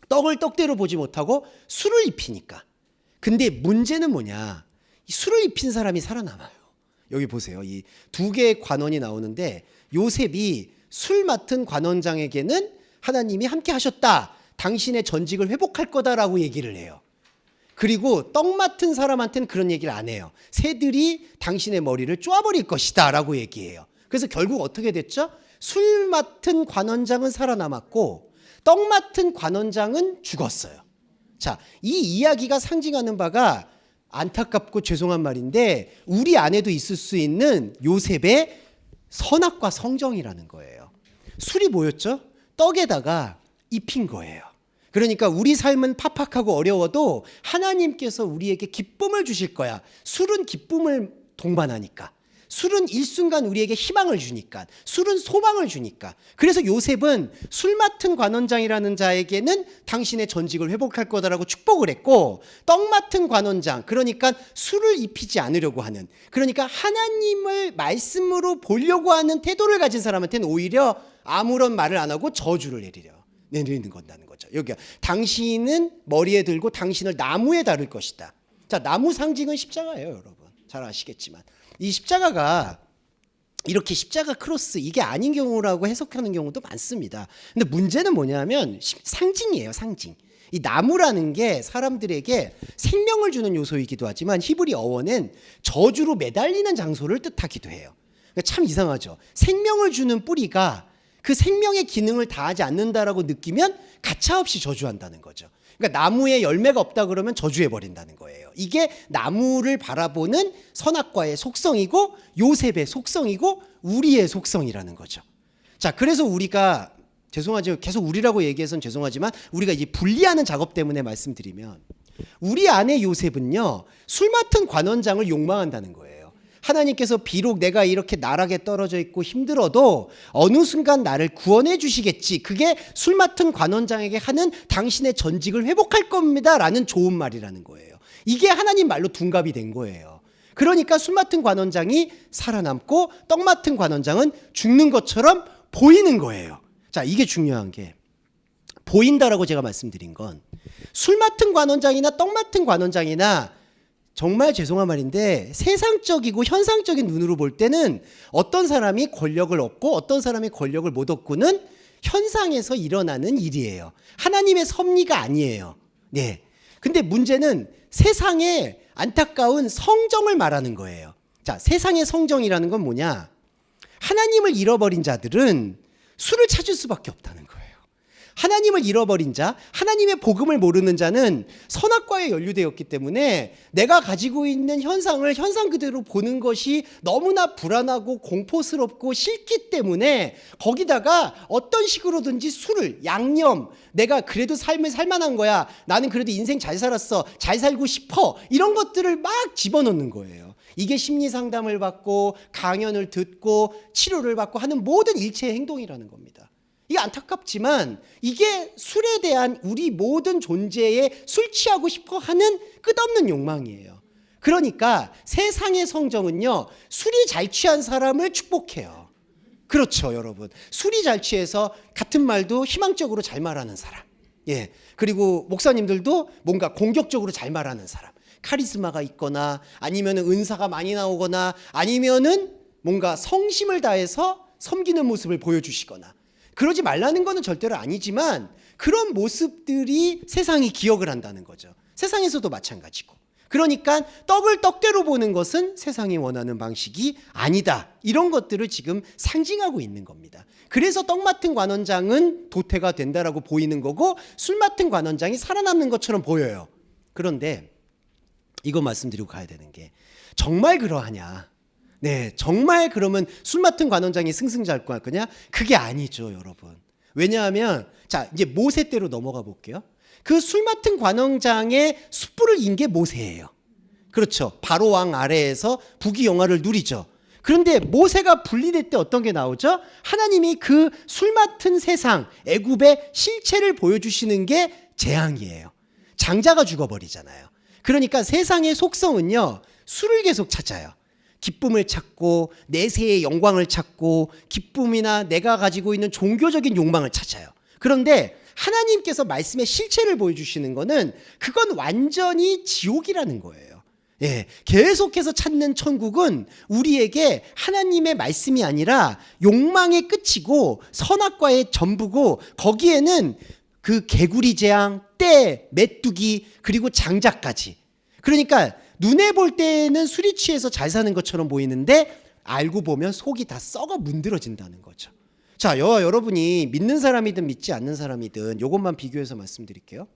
S1: 떡을 떡대로 보지 못하고 술을 입히니까. 근데 문제는 뭐냐? 이 술을 입힌 사람이 살아남아요. 여기 보세요. 이 두 개의 관원이 나오는데 요셉이 술 맡은 관원장에게는 하나님이 함께 하셨다. 당신의 전직을 회복할 거다라고 얘기를 해요. 그리고 떡 맡은 사람한테는 그런 얘기를 안 해요. 새들이 당신의 머리를 쪼아버릴 것이다 라고 얘기해요. 그래서 결국 어떻게 됐죠? 술 맡은 관원장은 살아남았고 떡 맡은 관원장은 죽었어요. 자, 이 이야기가 상징하는 바가 안타깝고 죄송한 말인데 우리 안에도 있을 수 있는 요셉의 선악과 성정이라는 거예요. 술이 뭐였죠? 떡에다가 입힌 거예요. 그러니까 우리 삶은 팍팍하고 어려워도 하나님께서 우리에게 기쁨을 주실 거야. 술은 기쁨을 동반하니까. 술은 일순간 우리에게 희망을 주니까. 술은 소망을 주니까. 그래서 요셉은 술 맡은 관원장이라는 자에게는 당신의 전직을 회복할 거다라고 축복을 했고, 떡 맡은 관원장, 그러니까 술을 입히지 않으려고 하는, 그러니까 하나님을 말씀으로 보려고 하는 태도를 가진 사람한테는 오히려 아무런 말을 안 하고 저주를 내리는 건다는 거죠. 여기가 당신은 머리에 들고 당신을 나무에 다룰 것이다. 자, 나무 상징은 십자가예요, 여러분. 잘 아시겠지만 이 십자가가 이렇게 십자가 크로스 이게 아닌 경우라고 해석하는 경우도 많습니다. 근데 문제는 뭐냐면 상징이에요, 상징. 이 나무라는 게 사람들에게 생명을 주는 요소이기도 하지만 히브리 어원은 저주로 매달리는 장소를 뜻하기도 해요. 참 이상하죠. 생명을 주는 뿌리가 그 생명의 기능을 다하지 않는다라고 느끼면 가차없이 저주한다는 거죠. 그러니까 나무에 열매가 없다 그러면 저주해버린다는 거예요. 이게 나무를 바라보는 선악과의 속성이고 요셉의 속성이고 우리의 속성이라는 거죠. 자, 그래서 우리가 죄송하죠. 계속 우리라고 얘기해서는 죄송하지만 우리가 이제 분리하는 작업 때문에 말씀드리면 우리 안에 요셉은요, 술 맡은 관원장을 욕망한다는 거예요. 하나님께서 비록 내가 이렇게 나락에 떨어져 있고 힘들어도 어느 순간 나를 구원해 주시겠지. 그게 술 맡은 관원장에게 하는 당신의 전직을 회복할 겁니다 라는 좋은 말이라는 거예요. 이게 하나님 말로 둔갑이 된 거예요. 그러니까 술 맡은 관원장이 살아남고 떡 맡은 관원장은 죽는 것처럼 보이는 거예요. 자, 이게 중요한 게 보인다라고 제가 말씀드린 건 술 맡은 관원장이나 떡 맡은 관원장이나 정말 죄송한 말인데 세상적이고 현상적인 눈으로 볼 때는 어떤 사람이 권력을 얻고 어떤 사람이 권력을 못 얻고는 현상에서 일어나는 일이에요. 하나님의 섭리가 아니에요. 네. 근데 문제는 세상의 안타까운 성정을 말하는 거예요. 자, 세상의 성정이라는 건 뭐냐? 하나님을 잃어버린 자들은 술을 찾을 수밖에 없다는 거예요. 하나님을 잃어버린 자, 하나님의 복음을 모르는 자는 선악과에 연루되었기 때문에 내가 가지고 있는 현상을 현상 그대로 보는 것이 너무나 불안하고 공포스럽고 싫기 때문에 거기다가 어떤 식으로든지 술을, 양념, 내가 그래도 삶을 살만한 거야, 나는 그래도 인생 잘 살았어, 잘 살고 싶어, 이런 것들을 막 집어넣는 거예요. 이게 심리 상담을 받고 강연을 듣고 치료를 받고 하는 모든 일체의 행동이라는 겁니다. 이게 안타깝지만 이게 술에 대한 우리 모든 존재에 술 취하고 싶어 하는 끝없는 욕망이에요. 그러니까 세상의 성정은요, 술이 잘 취한 사람을 축복해요. 그렇죠, 여러분. 술이 잘 취해서 같은 말도 희망적으로 잘 말하는 사람. 예. 그리고 목사님들도 뭔가 공격적으로 잘 말하는 사람. 카리스마가 있거나 아니면은 은사가 많이 나오거나 아니면은 뭔가 성심을 다해서 섬기는 모습을 보여주시거나 그러지 말라는 거는 절대로 아니지만 그런 모습들이 세상이 기억을 한다는 거죠. 세상에서도 마찬가지고. 그러니까 떡을 떡대로 보는 것은 세상이 원하는 방식이 아니다. 이런 것들을 지금 상징하고 있는 겁니다. 그래서 떡 맡은 관원장은 도태가 된다라고 보이는 거고 술 맡은 관원장이 살아남는 것처럼 보여요. 그런데 이거 말씀드리고 가야 되는 게 정말 그러하냐? 네, 정말 그러면 술 맡은 관원장이 승승장구할 거냐? 그게 아니죠, 여러분. 왜냐하면 자 이제 모세 때로 넘어가 볼게요. 그 술 맡은 관원장의 숯불을 인 게 모세예요. 그렇죠. 바로 왕 아래에서 부귀영화를 누리죠. 그런데 모세가 분리될 때 어떤 게 나오죠? 하나님이 그 술 맡은 세상 애굽의 실체를 보여주시는 게 재앙이에요. 장자가 죽어버리잖아요. 그러니까 세상의 속성은요, 술을 계속 찾아요. 기쁨을 찾고 내세의 영광을 찾고 기쁨이나 내가 가지고 있는 종교적인 욕망을 찾아요. 그런데 하나님께서 말씀의 실체를 보여주시는 거는 그건 완전히 지옥이라는 거예요. 예, 계속해서 찾는 천국은 우리에게 하나님의 말씀이 아니라 욕망의 끝이고 선악과의 전부고 거기에는 그 개구리 재앙, 떼, 메뚜기 그리고 장자까지. 그러니까 눈에 볼 때는 술이 취해서 잘 사는 것처럼 보이는데 알고 보면 속이 다 썩어 문드러진다는 거죠. 자, 여러분이 믿는 사람이든 믿지 않는 사람이든 이것만 비교해서 말씀드릴게요.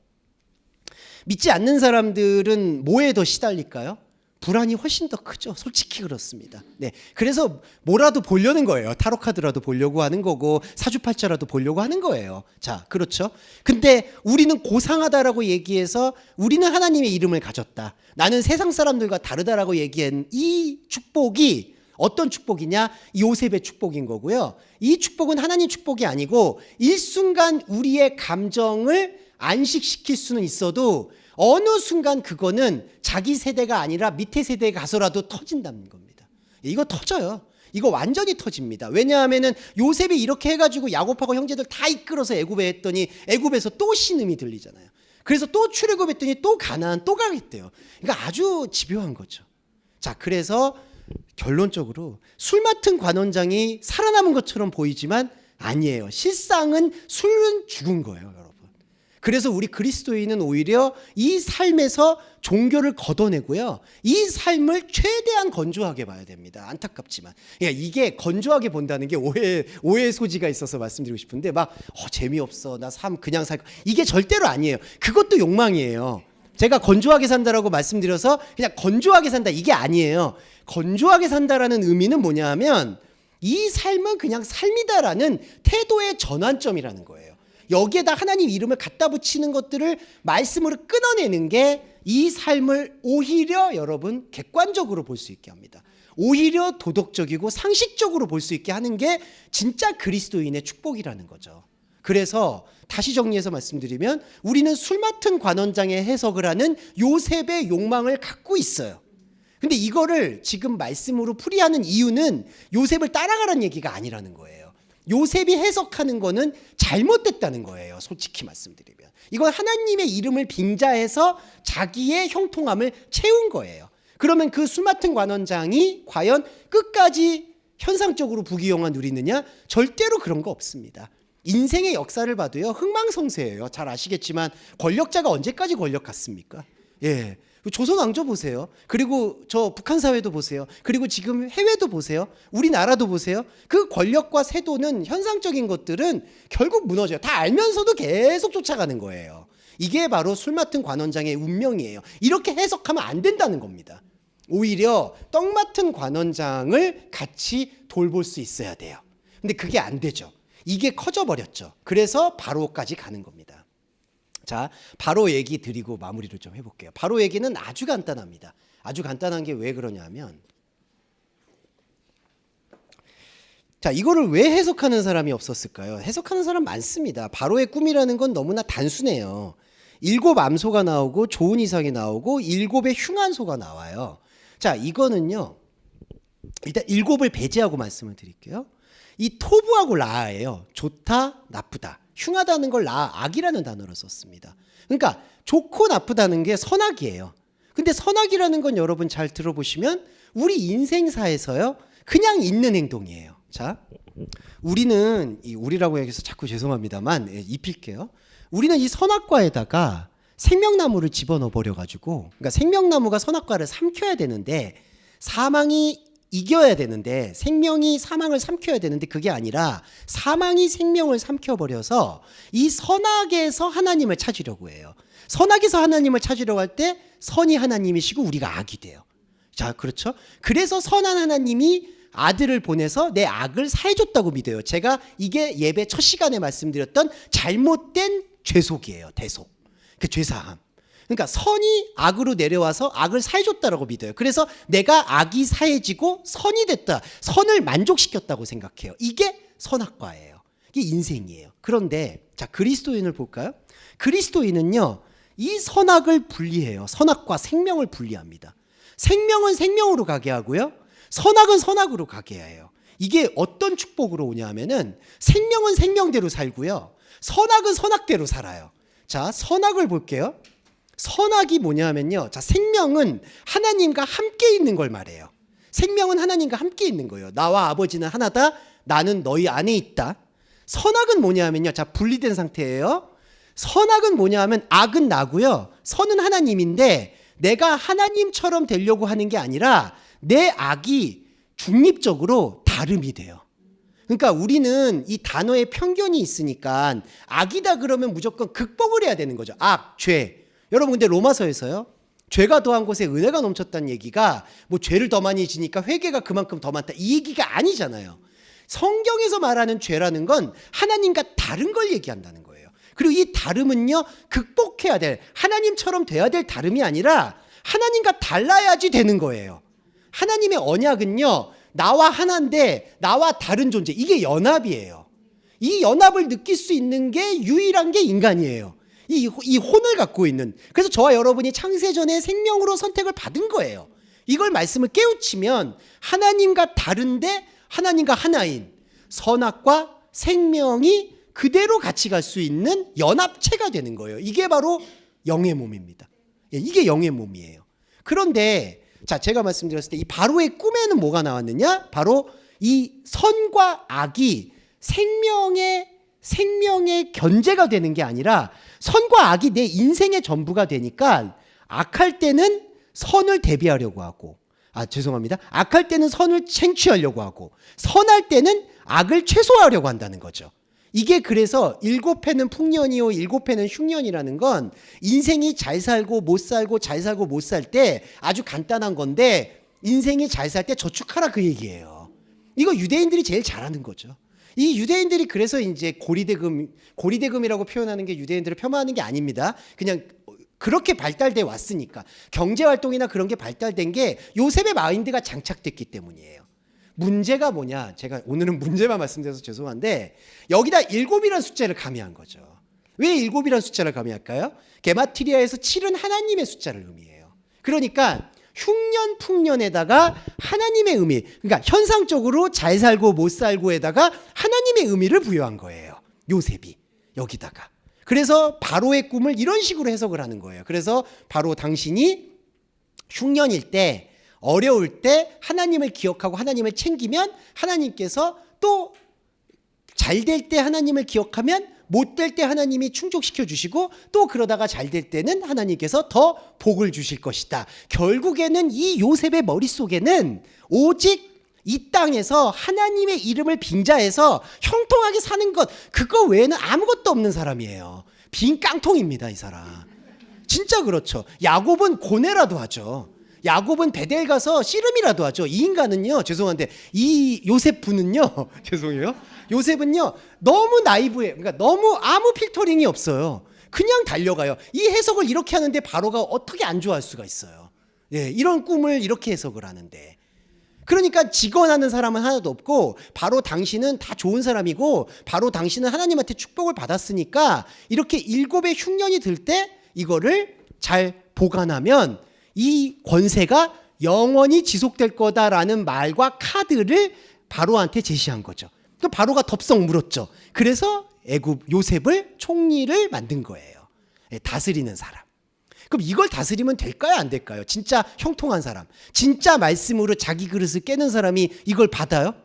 S1: 믿지 않는 사람들은 뭐에 더 시달릴까요? 불안이 훨씬 더 크죠. 솔직히 그렇습니다. 네, 그래서 뭐라도 보려는 거예요. 타로 카드라도 보려고 하는 거고 사주팔자라도 보려고 하는 거예요. 자, 그렇죠. 근데 우리는 고상하다라고 얘기해서 우리는 하나님의 이름을 가졌다. 나는 세상 사람들과 다르다라고 얘기한 이 축복이 어떤 축복이냐? 요셉의 축복인 거고요. 이 축복은 하나님 축복이 아니고 일순간 우리의 감정을 안식시킬 수는 있어도 어느 순간 그거는 자기 세대가 아니라 밑에 세대에 가서라도 터진다는 겁니다. 이거 터져요. 이거 완전히 터집니다. 왜냐하면은 요셉이 이렇게 해가지고 야곱하고 형제들 다 이끌어서 애굽에 했더니 애굽에서 또 신음이 들리잖아요. 그래서 또 출애굽했더니 또 가나안 또 가겠대요. 그러니까 아주 집요한 거죠. 자, 그래서 결론적으로 술 맡은 관원장이 살아남은 것처럼 보이지만 아니에요. 실상은 술은 죽은 거예요, 여러분. 그래서 우리 그리스도인은 오히려 이 삶에서 종교를 걷어내고요. 이 삶을 최대한 건조하게 봐야 됩니다. 안타깝지만. 그러니까 이게 건조하게 본다는 게 오해의 소지가 있어서 말씀드리고 싶은데 막 재미없어. 나 삶 그냥 살 거. 이게 절대로 아니에요. 그것도 욕망이에요. 제가 건조하게 산다라고 말씀드려서 그냥 건조하게 산다 이게 아니에요. 건조하게 산다라는 의미는 뭐냐 하면 이 삶은 그냥 삶이다라는 태도의 전환점이라는 거예요. 여기에다 하나님 이름을 갖다 붙이는 것들을 말씀으로 끊어내는 게 이 삶을 오히려 여러분 객관적으로 볼 수 있게 합니다. 오히려 도덕적이고 상식적으로 볼 수 있게 하는 게 진짜 그리스도인의 축복이라는 거죠. 그래서 다시 정리해서 말씀드리면 우리는 술 맡은 관원장의 해석을 하는 요셉의 욕망을 갖고 있어요. 근데 이거를 지금 말씀으로 풀이하는 이유는 요셉을 따라가라는 얘기가 아니라는 거예요. 요셉이 해석하는 거는 잘못됐다는 거예요. 솔직히 말씀드리면. 이건 하나님의 이름을 빙자해서 자기의 형통함을 채운 거예요. 그러면 그 술 맡은 관원장이 과연 끝까지 현상적으로 부귀영화 누리느냐? 절대로 그런 거 없습니다. 인생의 역사를 봐도요, 흥망성쇠예요. 잘 아시겠지만 권력자가 언제까지 권력 같습니까? 예, 조선 왕조 보세요. 그리고 저 북한 사회도 보세요. 그리고 지금 해외도 보세요. 우리나라도 보세요. 그 권력과 세도는 현상적인 것들은 결국 무너져요. 다 알면서도 계속 쫓아가는 거예요. 이게 바로 술 맡은 관원장의 운명이에요. 이렇게 해석하면 안 된다는 겁니다. 오히려 떡 맡은 관원장을 같이 돌볼 수 있어야 돼요. 근데 그게 안 되죠. 이게 커져버렸죠. 그래서 바로까지 가는 겁니다. 자, 바로 얘기 드리고 마무리를 좀 해볼게요. 바로 얘기는 아주 간단합니다. 아주 간단한 게 왜 그러냐면, 자, 이거를 왜 해석하는 사람이 없었을까요? 해석하는 사람 많습니다. 바로의 꿈이라는 건 너무나 단순해요. 7 암소가 나오고 좋은 이상이 나오고 7의 흉한 소가 나와요. 자, 이거는요, 일단 7을 배제하고 말씀을 드릴게요. 이 토부하고 라예요. 좋다, 나쁘다. 흉하다는 걸 악이라는 단어로 썼습니다. 그러니까 좋고 나쁘다는 게 선악이에요. 근데 선악이라는 건 여러분 잘 들어보시면 우리 인생사에서요, 그냥 있는 행동이에요. 자, 우리라고 얘기해서 자꾸 죄송합니다만 입힐게요. 우리는 이 선악과에다가 생명나무를 집어넣어 버려 가지고, 그러니까 생명나무가 선악과를 삼켜야 되는데 사망이 이겨야 되는데, 생명이 사망을 삼켜야 되는데 그게 아니라 사망이 생명을 삼켜버려서 이 선악에서 하나님을 찾으려고 해요. 선악에서 하나님을 찾으려고 할 때 선이 하나님이시고 우리가 악이 돼요. 자, 그렇죠? 그래서 선한 하나님이 아들을 보내서 내 악을 사해줬다고 믿어요. 제가 이게 예배 첫 시간에 말씀드렸던 잘못된 죄속이에요. 대속. 그 죄사함. 그러니까 선이 악으로 내려와서 악을 사해줬다라고 믿어요. 그래서 내가 악이 사해지고 선이 됐다, 선을 만족시켰다고 생각해요. 이게 선악과예요. 이게 인생이에요. 그런데 자, 그리스도인을 볼까요? 그리스도인은요, 이 선악을 분리해요. 선악과 생명을 분리합니다. 생명은 생명으로 가게 하고요, 선악은 선악으로 가게 해요. 이게 어떤 축복으로 오냐 하면은 생명은 생명대로 살고요, 선악은 선악대로 살아요. 자, 선악을 볼게요. 선악이 뭐냐 하면요, 자, 생명은 하나님과 함께 있는 걸 말해요. 생명은 하나님과 함께 있는 거예요. 나와 아버지는 하나다, 나는 너희 안에 있다. 선악은 뭐냐 하면요, 자, 분리된 상태예요. 선악은 뭐냐 하면 악은 나고요, 선은 하나님인데 내가 하나님처럼 되려고 하는 게 아니라 내 악이 중립적으로 다름이 돼요. 그러니까 우리는 이 단어에 편견이 있으니까 악이다 그러면 무조건 극복을 해야 되는 거죠. 악, 죄. 여러분, 근데 로마서에서요, 죄가 더한 곳에 은혜가 넘쳤다는 얘기가 뭐 죄를 더 많이 지니까 회개가 그만큼 더 많다, 이 얘기가 아니잖아요. 성경에서 말하는 죄라는 건 하나님과 다른 걸 얘기한다는 거예요. 그리고 이 다름은요, 극복해야 될, 하나님처럼 돼야 될 다름이 아니라 하나님과 달라야지 되는 거예요. 하나님의 언약은요, 나와 하나인데 나와 다른 존재, 이게 연합이에요. 이 연합을 느낄 수 있는 게 유일한 게 인간이에요. 이 혼을 갖고 있는. 그래서 저와 여러분이 창세전에 생명으로 선택을 받은 거예요. 이걸 말씀을 깨우치면 하나님과 다른데 하나님과 하나인 선악과 생명이 그대로 같이 갈 수 있는 연합체가 되는 거예요. 이게 바로 영의 몸입니다. 이게 영의 몸이에요. 그런데 자, 제가 말씀드렸을 때 이 바로의 꿈에는 뭐가 나왔느냐? 바로 이 선과 악이 생명의 견제가 되는 게 아니라 선과 악이 내 인생의 전부가 되니까 악할 때는 선을 대비하려고 하고, 죄송합니다. 악할 때는 선을 챙취하려고 하고, 선할 때는 악을 최소화하려고 한다는 거죠. 이게 그래서 7회는 풍년이요 7회는 흉년이라는 건 인생이 잘 살고 못 살고 잘 살고 못 살 때 아주 간단한 건데, 인생이 잘 살 때 저축하라 그 얘기예요. 이거 유대인들이 제일 잘하는 거죠. 이 유대인들이 그래서 이제 고리대금이라고 표현하는 게 유대인들을 폄하하는 게 아닙니다. 그냥 그렇게 발달돼 왔으니까, 경제활동이나 그런 게 발달된 게 요셉의 마인드가 장착됐기 때문이에요. 문제가 뭐냐, 제가 오늘은 문제만 말씀드려서 죄송한데 여기다 7이라는 숫자를 가미한 거죠. 왜 7이라는 숫자를 가미할까요? 게마트리아에서 7은 하나님의 숫자를 의미해요. 그러니까 흉년 풍년에다가 하나님의 의미, 그러니까 현상적으로 잘 살고 못 살고에다가 하나님의 의미를 부여한 거예요, 요셉이 여기다가. 그래서 바로의 꿈을 이런 식으로 해석을 하는 거예요. 그래서 바로 당신이 흉년일 때, 어려울 때 하나님을 기억하고 하나님을 챙기면 하나님께서 또 잘 될 때 하나님을 기억하면 못 될 때 하나님이 충족시켜 주시고, 또 그러다가 잘 될 때는 하나님께서 더 복을 주실 것이다. 결국에는 이 요셉의 머릿속에는 오직 이 땅에서 하나님의 이름을 빙자해서 형통하게 사는 것, 그거 외에는 아무것도 없는 사람이에요. 빈 깡통입니다, 이 사람. 진짜 그렇죠. 야곱은 고뇌라도 하죠. 야곱은 베델 가서 씨름이라도 하죠. 이 인간은요, 죄송한데 이 요셉 분은요 죄송해요, 요셉은요 너무 나이브해. 그러니까 너무 아무 필터링이 없어요. 그냥 달려가요. 이 해석을 이렇게 하는데 바로가 어떻게 안 좋아할 수가 있어요. 예, 이런 꿈을 이렇게 해석을 하는데. 그러니까 직언하는 사람은 하나도 없고, 바로 당신은 다 좋은 사람이고, 바로 당신은 하나님한테 축복을 받았으니까 이렇게 7의 흉년이 들 때 이거를 잘 보관하면 이 권세가 영원히 지속될 거다라는 말과 카드를 바로한테 제시한 거죠. 그 바로가 덥석 물었죠. 그래서 애굽 요셉을 총리를 만든 거예요. 다스리는 사람. 그럼 이걸 다스리면 될까요, 안 될까요? 진짜 형통한 사람, 진짜 말씀으로 자기 그릇을 깨는 사람이 이걸 받아요?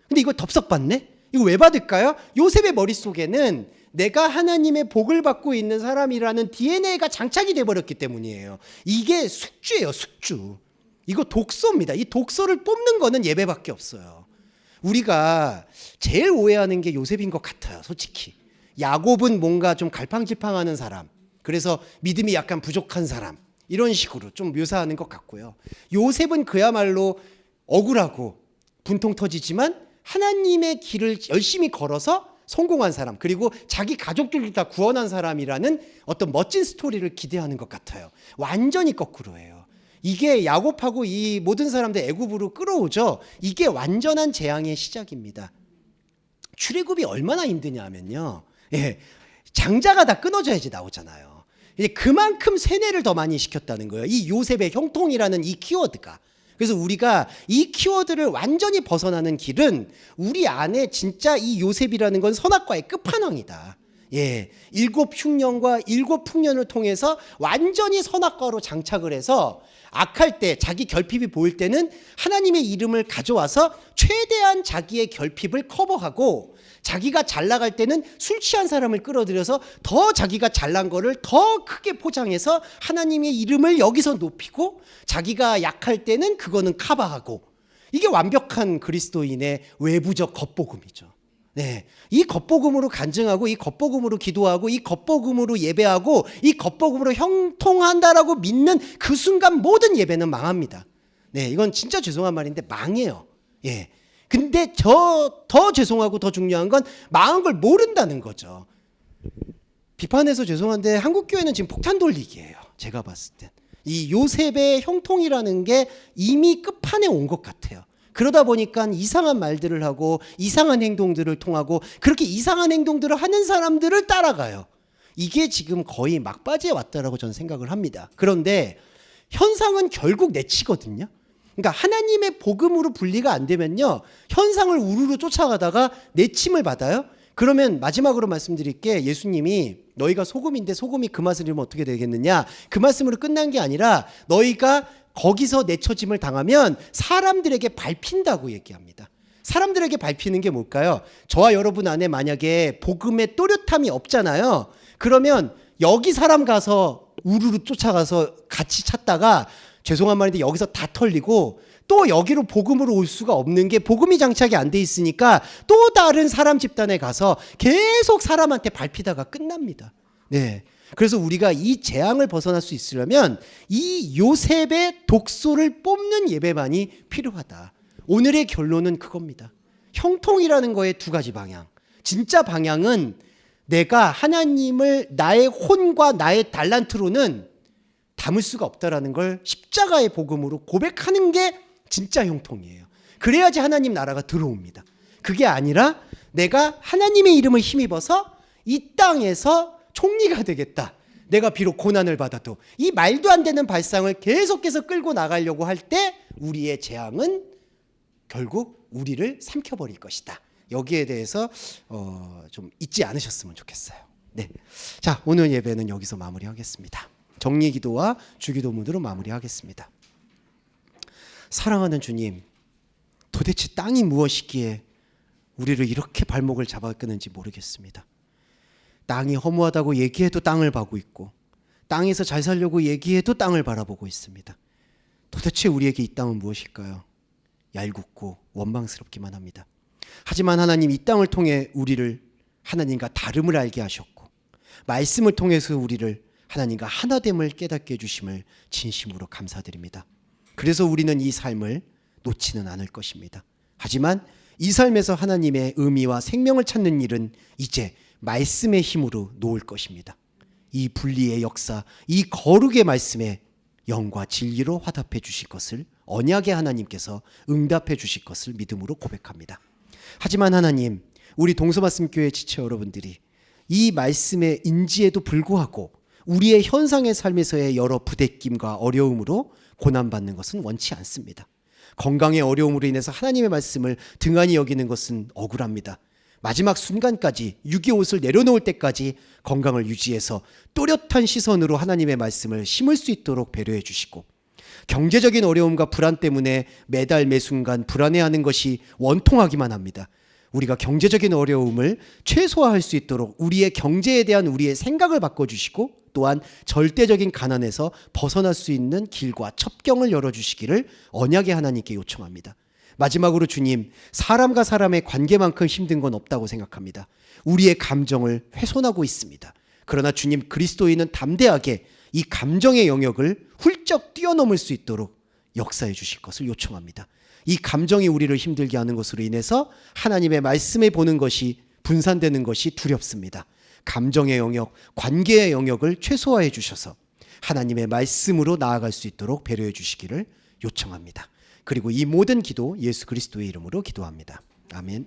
S1: 근데 이걸 덥석 받네? 이거 왜 받을까요? 요셉의 머릿속에는 내가 하나님의 복을 받고 있는 사람이라는 DNA가 장착이 돼버렸기 때문이에요. 이게 숙주예요, 숙주. 이거 독소입니다. 이 독소를 뽑는 거는 예배밖에 없어요. 우리가 제일 오해하는 게 요셉인 것 같아요, 솔직히. 야곱은 뭔가 좀 갈팡질팡하는 사람, 그래서 믿음이 약간 부족한 사람, 이런 식으로 좀 묘사하는 것 같고요. 요셉은 그야말로 억울하고 분통 터지지만 하나님의 길을 열심히 걸어서 성공한 사람, 그리고 자기 가족들도 다 구원한 사람이라는 어떤 멋진 스토리를 기대하는 것 같아요. 완전히 거꾸로예요. 이게 야곱하고 이 모든 사람들 애굽으로 끌어오죠. 이게 완전한 재앙의 시작입니다. 출애굽이 얼마나 힘드냐 하면요, 장자가 다 끊어져야지 나오잖아요. 그만큼 세뇌를 더 많이 시켰다는 거예요. 이 요셉의 형통이라는 이 키워드가. 그래서 우리가 이 키워드를 완전히 벗어나는 길은 우리 안에 진짜 이 요셉이라는 건 선악과의 끝판왕이다. 7 흉년과 7 풍년을 통해서 완전히 선악과로 장착을 해서 악할 때, 자기 결핍이 보일 때는 하나님의 이름을 가져와서 최대한 자기의 결핍을 커버하고, 자기가 잘 나갈 때는 술 취한 사람을 끌어들여서 더 자기가 잘난 거를 더 크게 포장해서 하나님의 이름을 여기서 높이고, 자기가 약할 때는 그거는 커버하고, 이게 완벽한 그리스도인의 외부적 겉복음이죠. 이 겉복음으로 간증하고, 이 겉복음으로 기도하고, 이 겉복음으로 예배하고, 이 겉복음으로 형통한다라고 믿는 그 순간 모든 예배는 망합니다. 이건 진짜 죄송한 말인데 망해요. 근데 더 죄송하고 더 중요한 건 망한 걸 모른다는 거죠. 비판해서 죄송한데 한국 교회는 지금 폭탄 돌리기예요. 제가 봤을 땐. 이 요셉의 형통이라는 게 이미 끝판에 온 것 같아요. 그러다 보니까 이상한 말들을 하고 이상한 행동들을 통하고 그렇게 이상한 행동들을 하는 사람들을 따라가요. 이게 지금 거의 막바지에 왔다라고 저는 생각을 합니다. 그런데 현상은 결국 내치거든요. 그러니까 하나님의 복음으로 분리가 안 되면요, 현상을 우르르 쫓아가다가 내침을 받아요. 그러면 마지막으로 말씀드릴게, 예수님이 너희가 소금인데 소금이 그 맛을 잃으면 어떻게 되겠느냐, 그 말씀으로 끝난 게 아니라 너희가 거기서 내쳐짐을 당하면 사람들에게 밟힌다고 얘기합니다. 사람들에게 밟히는 게 뭘까요? 저와 여러분 안에 만약에 복음의 또렷함이 없잖아요. 그러면 여기 사람 가서 우르르 쫓아가서 같이 찾다가 죄송한 말인데 여기서 다 털리고, 또 여기로 복음으로 올 수가 없는 게 복음이 장착이 안 돼 있으니까 또 다른 사람 집단에 가서 계속 사람한테 밟히다가 끝납니다. 그래서 우리가 이 재앙을 벗어날 수 있으려면 이 요셉의 독소를 뽑는 예배만이 필요하다. 오늘의 결론은 그겁니다. 형통이라는 거에 두 가지 방향. 진짜 방향은 내가 하나님을 나의 혼과 나의 달란트로는 담을 수가 없다라는 걸 십자가의 복음으로 고백하는 게 진짜 형통이에요. 그래야지 하나님 나라가 들어옵니다. 그게 아니라 내가 하나님의 이름을 힘입어서 이 땅에서 총리가 되겠다, 내가 비록 고난을 받아도, 이 말도 안 되는 발상을 계속해서 끌고 나가려고 할 때 우리의 재앙은 결국 우리를 삼켜버릴 것이다. 여기에 대해서 좀 잊지 않으셨으면 좋겠어요. 자, 오늘 예배는 여기서 마무리하겠습니다. 정리기도와 주기도문으로 마무리하겠습니다. 사랑하는 주님, 도대체 땅이 무엇이기에 우리를 이렇게 발목을 잡아끄는지 모르겠습니다. 땅이 허무하다고 얘기해도 땅을 봐고 있고, 땅에서 잘 살려고 얘기해도 땅을 바라보고 있습니다. 도대체 우리에게 이 땅은 무엇일까요? 얄궂고 원망스럽기만 합니다. 하지만 하나님, 이 땅을 통해 우리를 하나님과 다름을 알게 하셨고, 말씀을 통해서 우리를 하나님과 하나됨을 깨닫게 해주심을 진심으로 감사드립니다. 그래서 우리는 이 삶을 놓지는 않을 것입니다. 하지만 이 삶에서 하나님의 의미와 생명을 찾는 일은 이제 말씀의 힘으로 놓을 것입니다. 이 분리의 역사, 이 거룩의 말씀에 영과 진리로 화답해 주실 것을, 언약의 하나님께서 응답해 주실 것을 믿음으로 고백합니다. 하지만 하나님, 우리 동서말씀교회 지체 여러분들이 이 말씀의 인지에도 불구하고 우리의 현상의 삶에서의 여러 부대낌과 어려움으로 고난받는 것은 원치 않습니다. 건강의 어려움으로 인해서 하나님의 말씀을 등한히 여기는 것은 억울합니다. 마지막 순간까지 유기 옷을 내려놓을 때까지 건강을 유지해서 또렷한 시선으로 하나님의 말씀을 심을 수 있도록 배려해 주시고, 경제적인 어려움과 불안 때문에 매달 매순간 불안해하는 것이 원통하기만 합니다. 우리가 경제적인 어려움을 최소화할 수 있도록 우리의 경제에 대한 우리의 생각을 바꿔주시고, 또한 절대적인 가난에서 벗어날 수 있는 길과 첩경을 열어주시기를 언약의 하나님께 요청합니다. 마지막으로 주님, 사람과 사람의 관계만큼 힘든 건 없다고 생각합니다. 우리의 감정을 훼손하고 있습니다. 그러나 주님, 그리스도인은 담대하게 이 감정의 영역을 훌쩍 뛰어넘을 수 있도록 역사해 주실 것을 요청합니다. 이 감정이 우리를 힘들게 하는 것으로 인해서 하나님의 말씀에 보는 것이 분산되는 것이 두렵습니다. 감정의 영역, 관계의 영역을 최소화해 주셔서 하나님의 말씀으로 나아갈 수 있도록 배려해 주시기를 요청합니다. 그리고 이 모든 기도 예수 그리스도의 이름으로 기도합니다. 아멘.